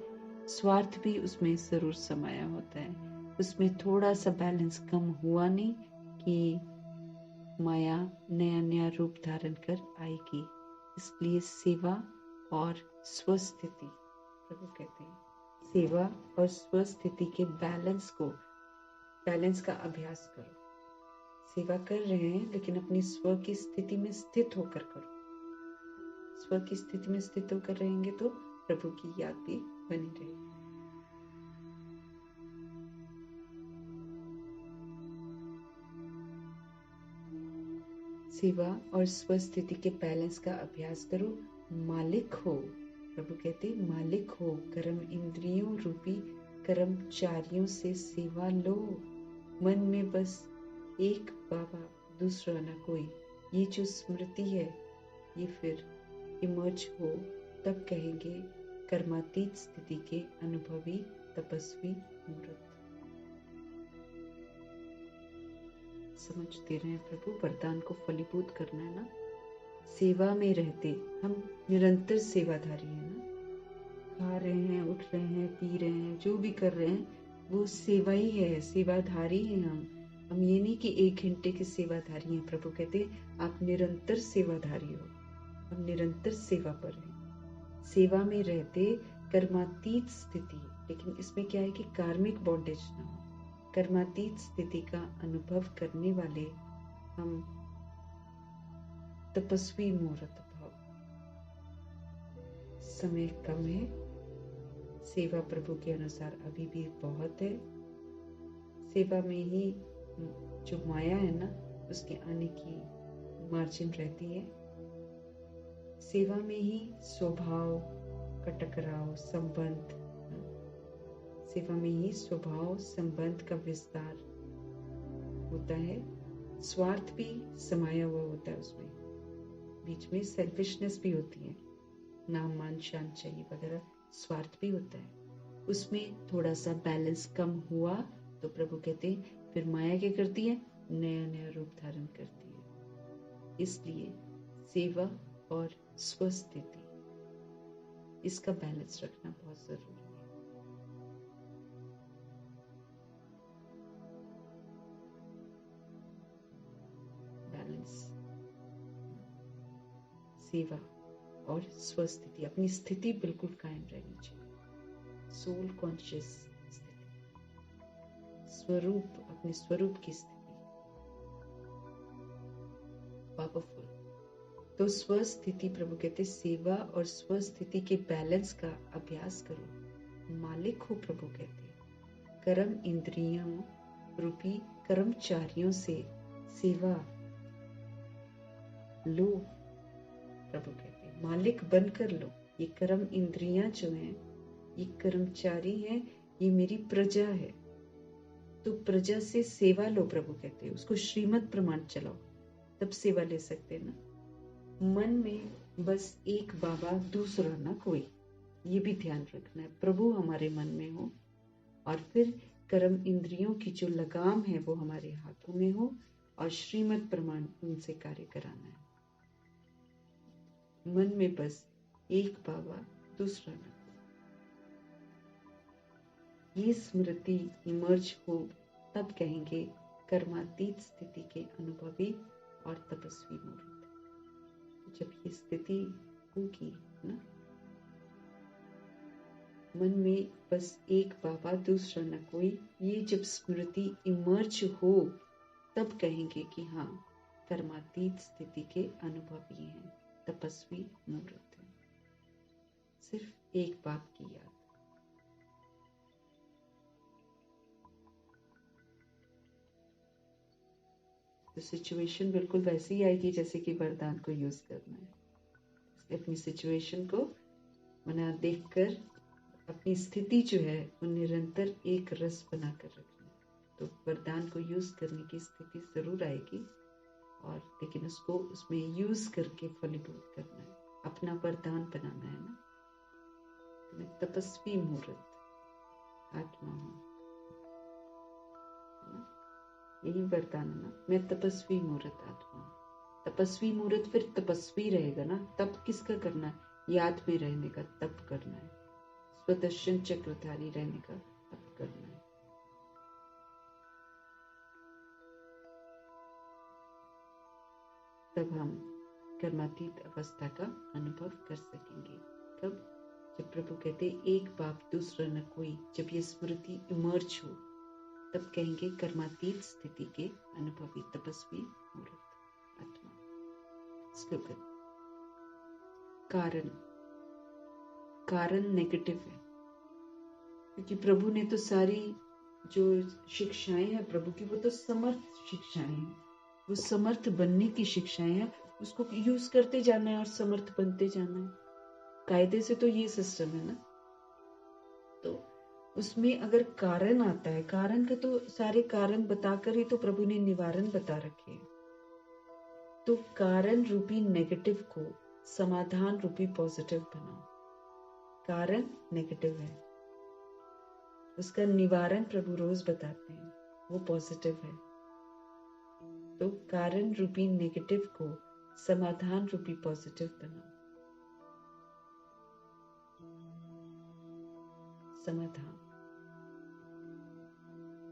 S1: स्वार्थ भी उसमें जरूर समाया होता है। उसमें थोड़ा सा बैलेंस कम हुआ नहीं कि माया नया नया रूप धारण कर आएगी। इसलिए सेवा और स्वस्थिति, प्रभु कहते हैं सेवा और स्वस्थिति के बैलेंस का अभ्यास करो। सेवा कर रहे हैं लेकिन अपनी स्व की स्थिति में स्थित होकर करो। स्व की स्थिति में स्थित होकर रहेंगे तो प्रभु की याद भी बनी रहेगी। सेवा और स्वस्थिति के बैलेंस का अभ्यास करो। मालिक हो, प्रभु कहते मालिक हो, कर्म इंद्रियों रूपी कर्मचारियों से सेवा लो। मन में बस एक बाबा, दूसरा न कोई, ये जो स्मृति है ये फिर इमर्ज हो तब कहेंगे कर्मातीत स्थिति के अनुभवी तपस्वी मूर्त। समझते रहे प्रभु, वरदान को फलीभूत करना है ना। सेवा में रहते हम निरंतर सेवाधारी है ना। खा रहे हैं, उठ रहे हैं, पी रहे हैं, जो भी कर रहे हैं वो सेवा ही है, सेवाधारी हैं हम ये नहीं कि 1 घंटे के सेवाधारी हैं। प्रभु कहते आप निरंतर सेवाधारी हो, हम निरंतर सेवा पर हैं। सेवा में रहते कर्मातीत स्थिति, लेकिन इसमें क्या है कि कार्मिक बॉन्डेज ना हो। कर्मातीत स्थिति का अनुभव करने वाले हम तपस्वी मूर्त भाव। समय कम है, सेवा प्रभु के अनुसार अभी भी बहुत है। सेवा में ही जो माया है ना उसके आने की मार्जिन रहती है। सेवा में ही स्वभाव का टकराव संबंध, सेवा में ही स्वभाव संबंध का विस्तार होता है। स्वार्थ भी समाया हुआ होता है, उसमें बीच में सेल्फिशनेस भी होती है, नाम मान शान चाहिए वगैरह, स्वार्थ भी होता है। उसमें थोड़ा सा बैलेंस कम हुआ तो प्रभु कहते हैं फिर माया क्या करती है, नया नया रूप धारण करती है। इसलिए सेवा और स्वस्थिति, इसका बैलेंस रखना बहुत जरूरी है। सेवा और स्वस्थिति, अपनी स्थिति बिल्कुल कायम रहनी चाहिए। सोल कॉन्शियस स्थिति, स्वरूप, अपने स्वरूप की स्थिति पावरफुल। तो स्वस्थिति, प्रभु कहते सेवा और स्वस्थिति के बैलेंस का अभ्यास करो। मालिक हो, प्रभु कहते कर्म इंद्रियों रूपी कर्मचारियों से सेवा लो। प्रभु कहते हैं मालिक बनकर लो। ये कर्म इंद्रियां जो हैं, ये कर्मचारी हैं, ये मेरी प्रजा है। तो प्रजा से सेवा लो। प्रभु कहते हैं उसको श्रीमत प्रमाण चलाओ, तब सेवा ले सकते हैं ना। मन में बस एक बाबा दूसरा ना कोई, ये भी ध्यान रखना है। प्रभु हमारे मन में हो और फिर कर्म इंद्रियों की जो लगाम है वो हमारे हाथों में हो और श्रीमत प्रमाण उनसे कार्य कराना है। मन में बस एक बाबा दूसरा ना। ये स्मृति इमर्ज हो, तब कहेंगे कर्मातीत स्थिति के अनुभवी और तपस्वी मूर्त। जब ये स्थिति होगी ना, मन में बस एक बाबा दूसरा न कोई, ये जब स्मृति इमर्ज हो तब कहेंगे कि हाँ कर्मातीत स्थिति के अनुभवी हैं, तपस्वी मूर्त हैं। सिर्फ एक बात की याद। तो सिचुएशन बिल्कुल वैसी ही आएगी जैसे कि वरदान को यूज करना है। अपनी सिचुएशन को मना देखकर अपनी स्थिति जो है वो निरंतर एक रस बनाकर रखना। तो वरदान को यूज करने की स्थिति जरूर आएगी, और लेकिन उसको उसमें यूज करके फलीभूत करना है, अपना वरदान बनाना है ना। तो मैं तपस्वी मूर्त आत्मा हूँ, यही वरदान है ना। मैं तपस्वी मूर्त आत्मा हूँ। तपस्वी मूर्त फिर तपस्वी रहेगा ना। तप किसका करना है? याद में रहने का तप करना है, स्वदर्शन चक्रधारी रहने का तप करना है। तब हम कर्मातीत अवस्था का अनुभव कर सकेंगे। कब? जब प्रभु कहते एक बाप दूसरा न कोई, जब ये स्मृति इमर्ज हो तब कहेंगे कर्मातीत स्थिति के अनुभवी तपस्वी मूर्त आत्मा। स्लोगन। कारण नेगेटिव है, क्योंकि प्रभु ने तो सारी जो शिक्षाएं हैं प्रभु की, वो तो समर्थ शिक्षाएं हैं, वो समर्थ बनने की शिक्षाएं हैं। उसको यूज करते जाना है और समर्थ बनते जाना है। कायदे से तो ये सिस्टम है ना। तो उसमें अगर कारण आता है, कारण का तो सारे कारण बताकर ही तो प्रभु ने निवारण बता रखे हैं। तो कारण रूपी नेगेटिव को समाधान रूपी पॉजिटिव बनाओ। कारण नेगेटिव है, उसका निवारण प्रभु रोज बताते हैं, वो पॉजिटिव है। तो कारण रूपी नेगेटिव को समाधान रूपी पॉजिटिव बनाओ। समाधान,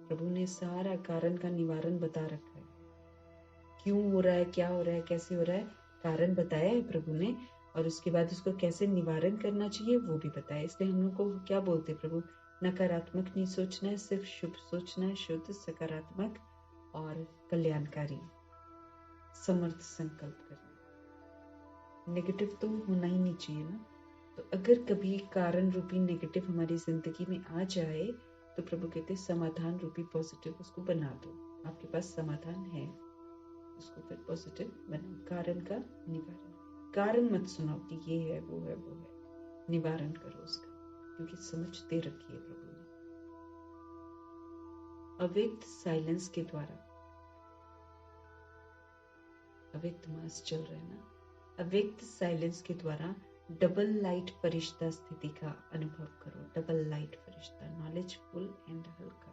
S1: प्रभु ने सारा कारण का निवारण बता रखा है। क्यों हो रहा है, क्या हो रहा है, कैसे हो रहा है, कारण बताया है प्रभु ने, और उसके बाद उसको कैसे निवारण करना चाहिए वो भी बताया। इसलिए हम लोग को क्या बोलते प्रभु, नकारात्मक नहीं सोचना है, सिर्फ शुभ सोचना है, शुद्ध सकारात्मक और कल्याणकारी समर्थ संकल्प करना। नेगेटिव तो होना ही नहीं चाहिए ना। तो अगर कभी कारण रूपी नेगेटिव हमारी जिंदगी में आ जाए तो प्रभु कहते समाधान रूपी पॉजिटिव उसको बना दो। आपके पास समाधान है, उसको फिर पॉजिटिव बनाओ। कारण का निवारण, कारण मत सुनाओ कि ये है वो है वो है, निवारण करो उसका, क्योंकि समझ दे रखी है प्रभु ने। अव्यक्त साइलेंस के द्वारा, अव्यक्त मास चल रहा है ना, अव्यक्त साइलेंस के द्वारा डबल लाइट फरिश्ता स्थिति का अनुभव करो। Double light Firishta, knowledgeful and हल्का।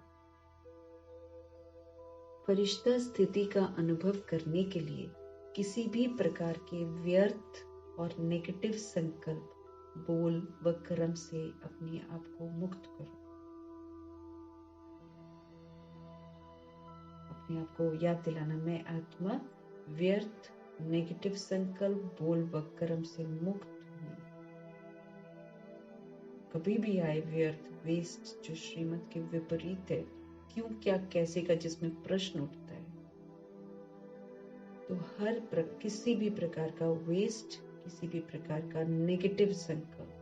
S1: फरिश्ता स्थिति का अनुभव करने के लिए किसी भी प्रकार के व्यर्थ और नेगेटिव संकल्प, बोल व कर्म से अपने आप को मुक्त करो। अपने आप को याद दिलाना, मैं आत्मा व्यर्थ नेगेटिव संकल्प, बोल व कर्म से मुक्त हूँ। कभी भी आए व्यर्थ, वेस्ट, जो श्रीमत के विपरीत है, क्यों, क्या, कैसे का जिसमें प्रश्न उठता है, तो किसी भी प्रकार का वेस्ट, किसी भी प्रकार का नेगेटिव संकल्प,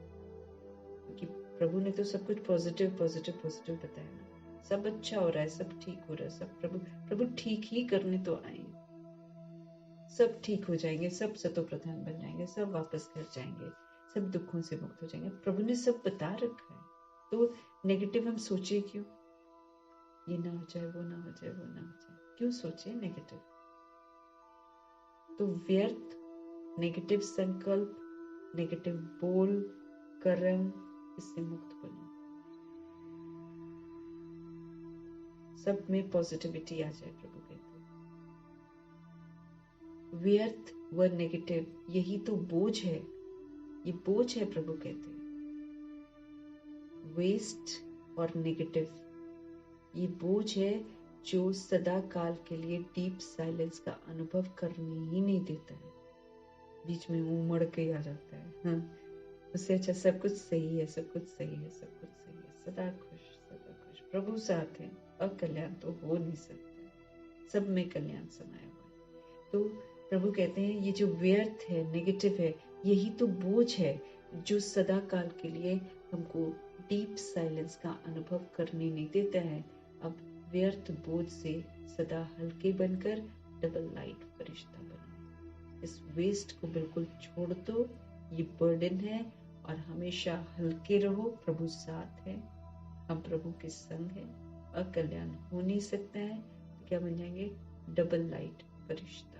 S1: क्योंकि प्रभु ने तो सब कुछ पॉजिटिव पॉजिटिव पॉजिटिव बताया ना। सब अच्छा हो रहा है, सब ठीक हो रहा है, सब प्रभु प्रभु ठीक ही करने तो आए। सब ठीक हो जाएंगे, सब सतो प्रधान बन जाएंगे, सब वापस घर जाएंगे, सब दुखों से मुक्त हो जाएंगे। प्रभु ने सब बता रखा है, तो नेगेटिव हम सोचे क्यों? ये ना हो जाए, वो ना हो जाए, वो ना हो जाए, क्यों सोचे नेगेटिव? तो व्यर्थ नेगेटिव संकल्प, नेगेटिव बोल, कर्म, इससे मुक्त बनो। सब में पॉजिटिविटी आ जाए, प्रभु कहते हैं। व्यर्थ व नेगेटिव, यही तो बोझ है, ये बोझ है, प्रभु कहते हैं। वेस्ट और नेगेटिव, ये बोझ है जो सदा काल के लिए डीप साइलेंस का अनुभव करने ही नहीं देता है, बीच में उमड़ के आ जाता है। हाँ, उससे अच्छा सब कुछ सही है, सब कुछ सही है, सब कुछ सही है, सदा खुश, सदा खुश, प्रभु साथ है, अकल्याण तो हो नहीं सकता, सब में कल्याण समाया हुआ है। तो प्रभु कहते हैं ये जो व्यर्थ है, नेगेटिव है, यही तो बोझ है जो सदा काल के लिए हमको डीप साइलेंस का अनुभव करने नहीं देता है। अब व्यर्थ बोझ से सदा हल्के बनकर डबल लाइट फरिश्ता बनो। इस वेस्ट को बिल्कुल छोड़ दो, ये बर्डन है, और हमेशा हल्के रहो, प्रभु साथ है, हम प्रभु के संग है, अकल्याण हो नहीं सकता है, तो क्या बन जाएंगे? डबल लाइट फरिश्ता।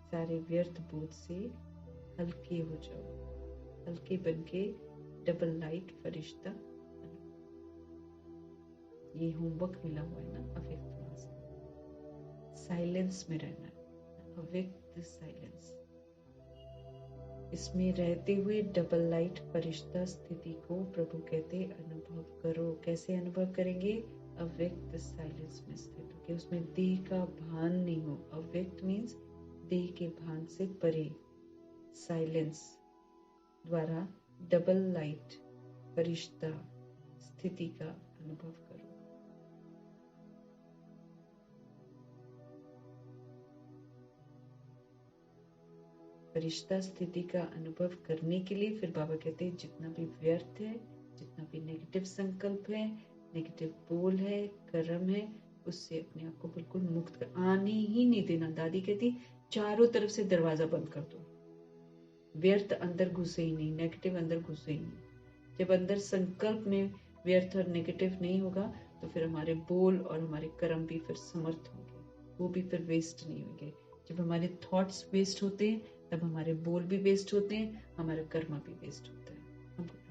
S1: सारे व्यर्थ बोझ से हल्के हो जाओ, हल्के बनके डबल लाइट फरिश्ता बनो। ये होमवर्क मिला हुआ है ना अव्यक्त मास में, साइलेंस में रहना, अव्यक्त साइलेंस, इसमें रहते हुए डबल लाइट फरिश्ता स्थिति को प्रभु कहते अनुभव करो। कैसे अनुभव करेंगे? अव्यक्त साइलेंस में स्थित होकर, उसमें देह का भान नहीं हो। अव्यक्त मीन्स देह के भान से परे, साइलेंस द्वारा डबल लाइट फरिश्ता स्थिति का अनुभव करो। फरिश्ता स्थिति का अनुभव करने के लिए फिर बाबा कहते हैं जितना भी व्यर्थ है, जितना भी नेगेटिव संकल्प है, नेगेटिव बोल है, कर्म है, उससे अपने आप को बिल्कुल मुक्त कर, आने ही नहीं देना। दादी कहती चारों तरफ से दरवाजा बंद कर दो, व्यर्थ अंदर घुसे ही नहीं, नेगेटिव अंदर घुसे ही नहीं। जब अंदर संकल्प में व्यर्थ और नेगेटिव नहीं होगा तो फिर हमारे बोल और हमारे कर्म भी फिर समर्थ होंगे, वो भी फिर वेस्ट नहीं होंगे। जब हमारे थॉट्स वेस्ट होते हैं तब हमारे बोल भी वेस्ट होते हैं, हमारा कर्म भी वेस्ट होता है।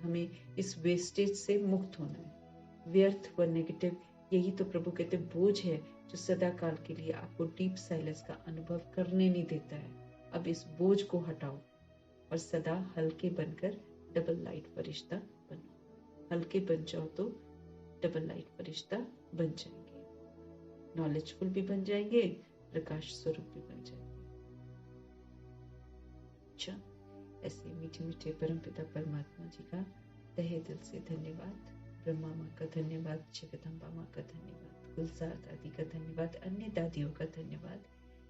S1: हमें इस वेस्टेज से मुक्त होना है। व्यर्थ व नेगेटिव, यही तो प्रभु कहते बोझ है जो सदा काल के लिए आपको डीप साइलेंस का अनुभव करने नहीं देता है। अब इस बोझ को हटाओ और सदा हल्के बनकर डबल लाइट फरिश्ता बनो। हल्के बन जाओ तो डबल लाइट फरिश्ता बन जाएंगे, नॉलेजफुल भी बन जाएंगे, प्रकाश स्वरूप भी बन जाएंगे। अच्छा, ऐसे मीठे मीठे परमपिता परमात्मा जी का तहे दिल से धन्यवाद। ब्रह्मा माँ का धन्यवाद, जगदम्बा माँ का धन्यवाद, गुलजार दादी का धन्यवाद, अन्य दादियों का धन्यवाद,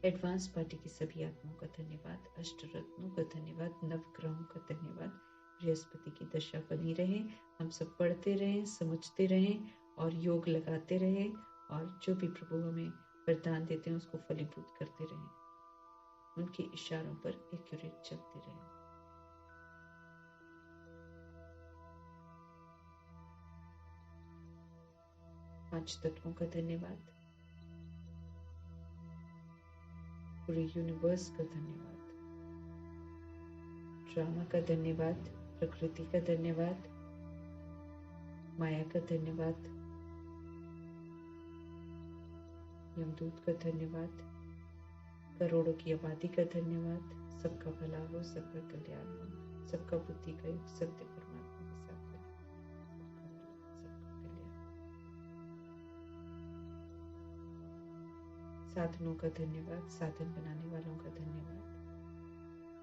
S1: एडवांस पार्टी की सभी आत्माओं का धन्यवाद, अष्ट रत्नों का धन्यवाद, नवग्रहों का धन्यवाद। बृहस्पति की दशा बनी रहे, हम सब पढ़ते रहें, समझते रहें और योग लगाते रहें, और जो भी प्रभु हमें वरदान देते हैं उसको फलीभूत करते रहें, उनके इशारों पर एक्यूरेट चलते रहें। पांच तत्वों का धन्यवाद, पूरे यूनिवर्स का धन्यवाद, ड्रामा का धन्यवाद, प्रकृति का धन्यवाद, माया का धन्यवाद, यमदूत का धन्यवाद, करोड़ों की आबादी का धन्यवाद। सबका भला हो, सबका कल्याण हो, सबका बुद्धि का योग सत्य परमात्मा के साथ बने, सबका भला, सबका कल्याण। साधनों का धन्यवाद, साधन बनाने वालों का धन्यवाद,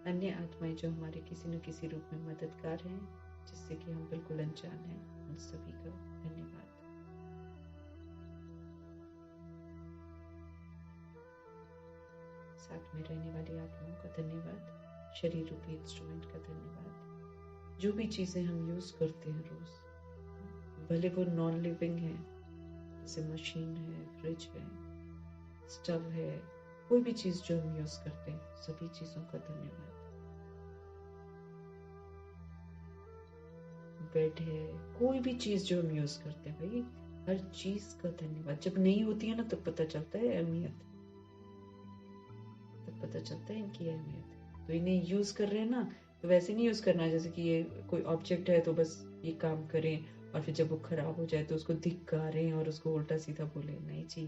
S1: अन्य आत्माएं जो हमारे किसी न किसी रूप में मददगार हैं, जिससे कि हम बिल्कुल अनजान हैं, उन सभी का धन्यवाद। साथ में रहने वाली आत्माओं का धन्यवाद, शरीर रूपी इंस्ट्रूमेंट का धन्यवाद, जो भी चीजें हम यूज करते हैं रोज, भले वो नॉन लिविंग है, जैसे मशीन है, फ्रिज है, स्टव है, कोई भी चीज जो हम यूज करते हैं, सभी चीजों का धन्यवाद। बेड है, कोई भी चीज जो हम यूज करते हैं भाई, हर चीज का धन्यवाद। जब नहीं होती है ना तब पता चलता है अहमियत, तब पता चलता है इनकी अहमियत। तो इन्हें यूज कर रहे हैं ना, तो वैसे नहीं यूज करना जैसे कि ये कोई ऑब्जेक्ट है तो बस ये काम करें और फिर जब वो खराब हो जाए तो उसको धिक्कारें और उसको उल्टा सीधा बोले। नहीं जी,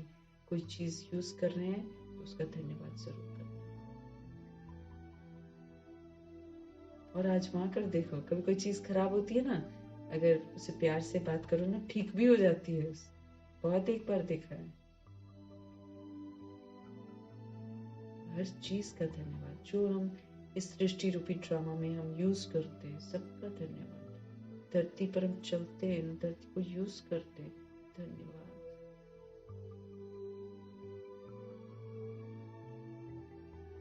S1: कोई चीज यूज कर रहे हैं तो उसका धन्यवाद जरूर करें। और आजमा कर देखो, कभी कोई चीज खराब होती है ना, अगर उसे प्यार से बात करो ना, ठीक भी हो जाती है। बहुत एक बार देखा है। हर चीज का धन्यवाद जो हम इस सृष्टि रूपी ड्रामा में हम यूज करते हैं, सबका धन्यवाद। धरती पर हम चलते हैं, धरती को यूज करते हैं, धन्यवाद।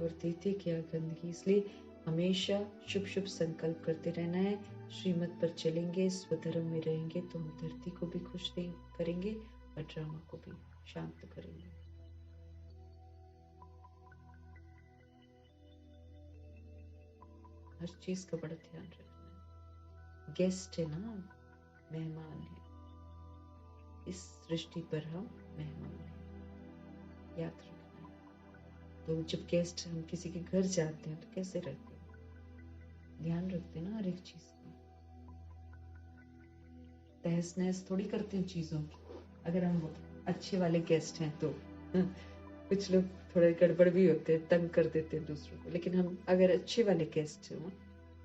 S1: और देते क्या गंदगी। इसलिए हमेशा शुभ शुभ संकल्प करते रहना है। श्रीमत पर चलेंगे, स्वधर्म में रहेंगे तो हम धरती को भी खुश करेंगे और ड्रामा को भी शांत करेंगे। हर चीज का बड़ा ध्यान रखना है। गेस्ट है ना, मेहमान है, इस सृष्टि पर हम मेहमान हैं, याद रखना है। तो जब गेस्ट, हम किसी के घर जाते हैं तो कैसे रहते हैं, ध्यान रखते हैं ना हर एक चीज का। तहस नहस थोड़ी करते हैं चीजों की। अगर हम अच्छे वाले गेस्ट हैं तो कुछ लोग थोड़े गड़बड़ भी होते हैं, तंग कर देते हैं दूसरों को। लेकिन हम अगर अच्छे वाले गेस्ट हो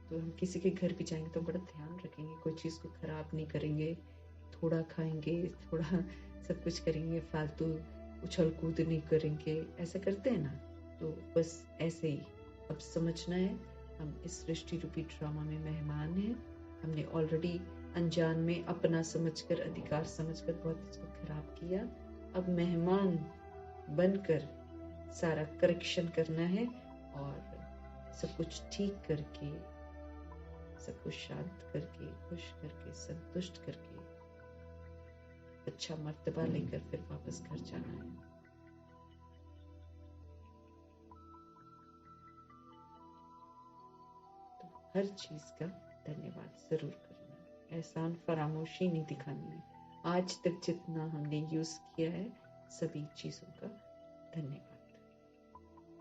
S1: तो हम किसी के घर भी जाएंगे तो बड़ा ध्यान रखेंगे, कोई चीज को खराब नहीं करेंगे, थोड़ा खाएंगे, थोड़ा सब कुछ करेंगे, फालतू उछल कूद नहीं करेंगे। ऐसा करते हैं ना, तो बस ऐसे ही अब समझना है, हम इस सृष्टि रूपी ड्रामा में मेहमान हैं। हमने ऑलरेडी अनजान में अपना समझकर, अधिकार समझकर बहुत इसको खराब किया। अब मेहमान बनकर सारा करेक्शन करना है और सब कुछ ठीक करके, सब कुछ शांत करके, खुश करके, संतुष्ट करके, अच्छा मर्तबा लेकर फिर वापस घर जाना है। तो हर चीज का धन्यवाद जरूर करना है, एहसान फरामोशी नहीं दिखानी है। आज तक जितना हमने यूज किया है सभी चीजों का धन्यवाद,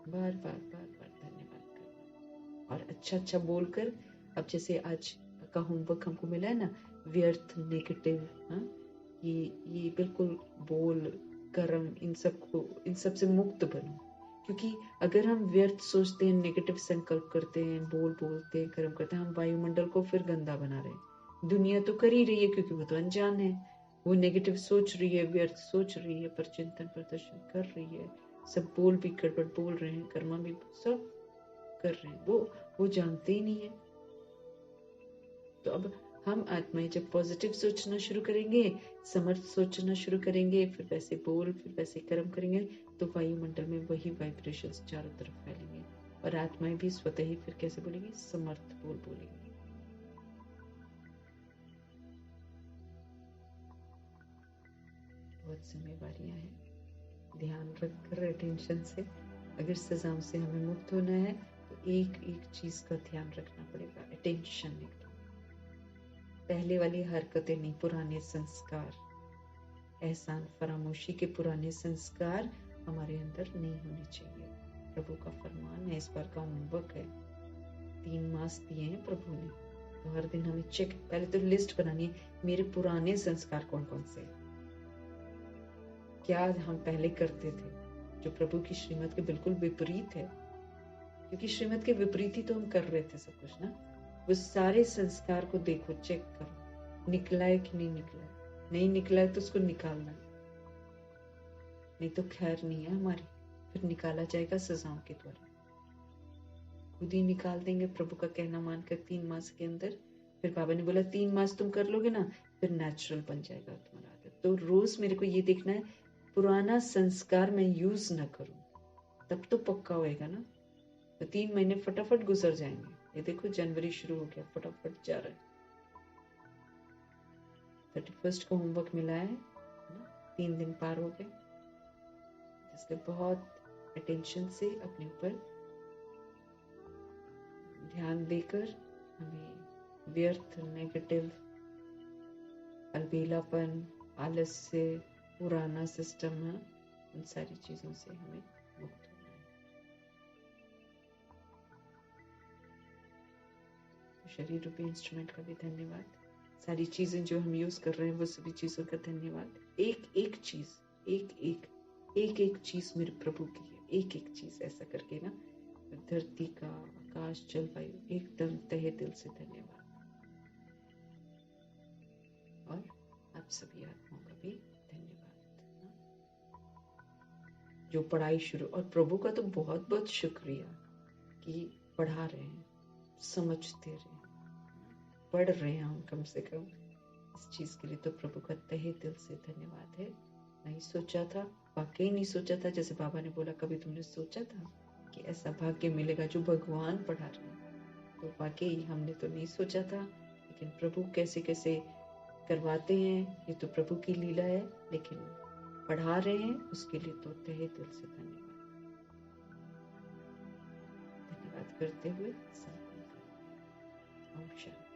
S1: बार बार बार बार धन्यवाद करना। और अच्छा अच्छा बोलकर, अब जैसे आज का होमवर्क हमको मिला है ना, व्यर्थ, नेगेटिव, हाँ, ये बिल्कुल बोल, कर्म, इन सब से मुक्त बनो। क्योंकि अगर हम व्यर्थ सोचते हैं, नेगेटिव संकल्प करते हैं, बोलते हैं, कर्म करते हैं, हम वायुमंडल को फिर गंदा बना रहे हैं। दुनिया तो कर ही रही है क्योंकि वो तो अनजान है, वो नेगेटिव सोच रही है, व्यर्थ सोच रही है, पर चिंतन प्रदर्शन कर रही है, सब बोल भी गड़बड़ बोल रहे हैं, कर्मा भी सब कर रहे हैं, वो जानते ही नहीं है। तो अब हम आत्माएं जब पॉजिटिव सोचना शुरू करेंगे, समर्थ सोचना शुरू करेंगे, फिर वैसे बोल, फिर वैसे कर्म करेंगे, तो वायुमंडल में वही वाइब्रेशंस चारों तरफ फैलेंगे और आत्माएं भी स्वतः ही फिर कैसे बोलेंगी, समर्थ बोल बोलेंगी। बहुत जिम्मेवारियां हैं, ध्यान रखकर अटेंशन से। अगर सजाओं से हमें मुक्त होना है तो एक एक चीज का ध्यान रखना पड़ेगा, अटेंशन एकदम। पहले वाली हरकतें नहीं, पुराने संस्कार, एहसान फरामोशी के पुराने संस्कार हमारे अंदर नहीं होने चाहिए। प्रभु का फरमान है, इस बार का होमवर्क है, 3 मास दिए हैं प्रभु ने, तो हर दिन हमें चेक, पहले तो लिस्ट बनानी है, मेरे पुराने संस्कार कौन कौन से, क्या हम पहले करते थे जो प्रभु की श्रीमत के बिल्कुल विपरीत है। क्योंकि श्रीमत के विपरीत ही तो हम कर रहे थे सब कुछ ना। वो सारे संस्कार को देखो, चेक करो, निकला है कि नहीं निकला है। नहीं निकला है तो उसको निकालना है, नहीं तो खैर नहीं है हमारी, फिर निकाला जाएगा सजाओं के द्वारा। खुद ही निकाल देंगे प्रभु का कहना मानकर 3 मास के अंदर। फिर बाबा ने बोला 3 मास तुम कर लोगे ना, फिर नेचुरल बन जाएगा तुम्हारा आदत। तो रोज मेरे को ये देखना है, पुराना संस्कार मैं यूज ना करूं, तब तो पक्का होएगा ना। तो 3 महीने फटाफट गुजर जाएंगे। ये देखो जनवरी शुरू हो गया, फटाफट जा रहा है। 31 का होमवर्क मिला है ना, 3 दिन पार हो गए, इसलिए बहुत अटेंशन से अपने ऊपर ध्यान देकर हमें व्यर्थ, नेगेटिव, अलबेलापन, आलस से, पुराना सिस्टम है, उन सारी चीजों से हमें मुक्त होना है। तो शरीर रूपी इंस्ट्रूमेंट का भी धन्यवाद, सारी चीजें जो हम यूज कर रहे हैं वो सभी चीजों का धन्यवाद। एक एक चीज, एक चीज मेरे प्रभु की है, एक एक चीज ऐसा करके ना, धरती का, आकाश, जलवायु, एकदम तहे दिल से धन्यवाद। और आप सभी आत्माओं का भी धन्यवाद जो पढ़ाई शुरू, और प्रभु का तो बहुत बहुत शुक्रिया कि पढ़ा रहे हैं, समझते रहे, पढ़ रहे हैं हम कम से कम, इस चीज के लिए तो प्रभु का तहे दिल से धन्यवाद है। नहीं सोचा था, वाकई नहीं सोचा था, जैसे बाबा ने बोला, कभी तुमने सोचा था कि ऐसा भाग्य मिलेगा जो भगवान पढ़ा रहे हैं? तो वाकई हमने तो नहीं सोचा था, लेकिन प्रभु कैसे कैसे करवाते हैं, ये तो प्रभु की लीला है, लेकिन पढ़ा रहे हैं उसके लिए तो तहे दिल से धन्यवाद करते हुए संकल्प। ओम शांति।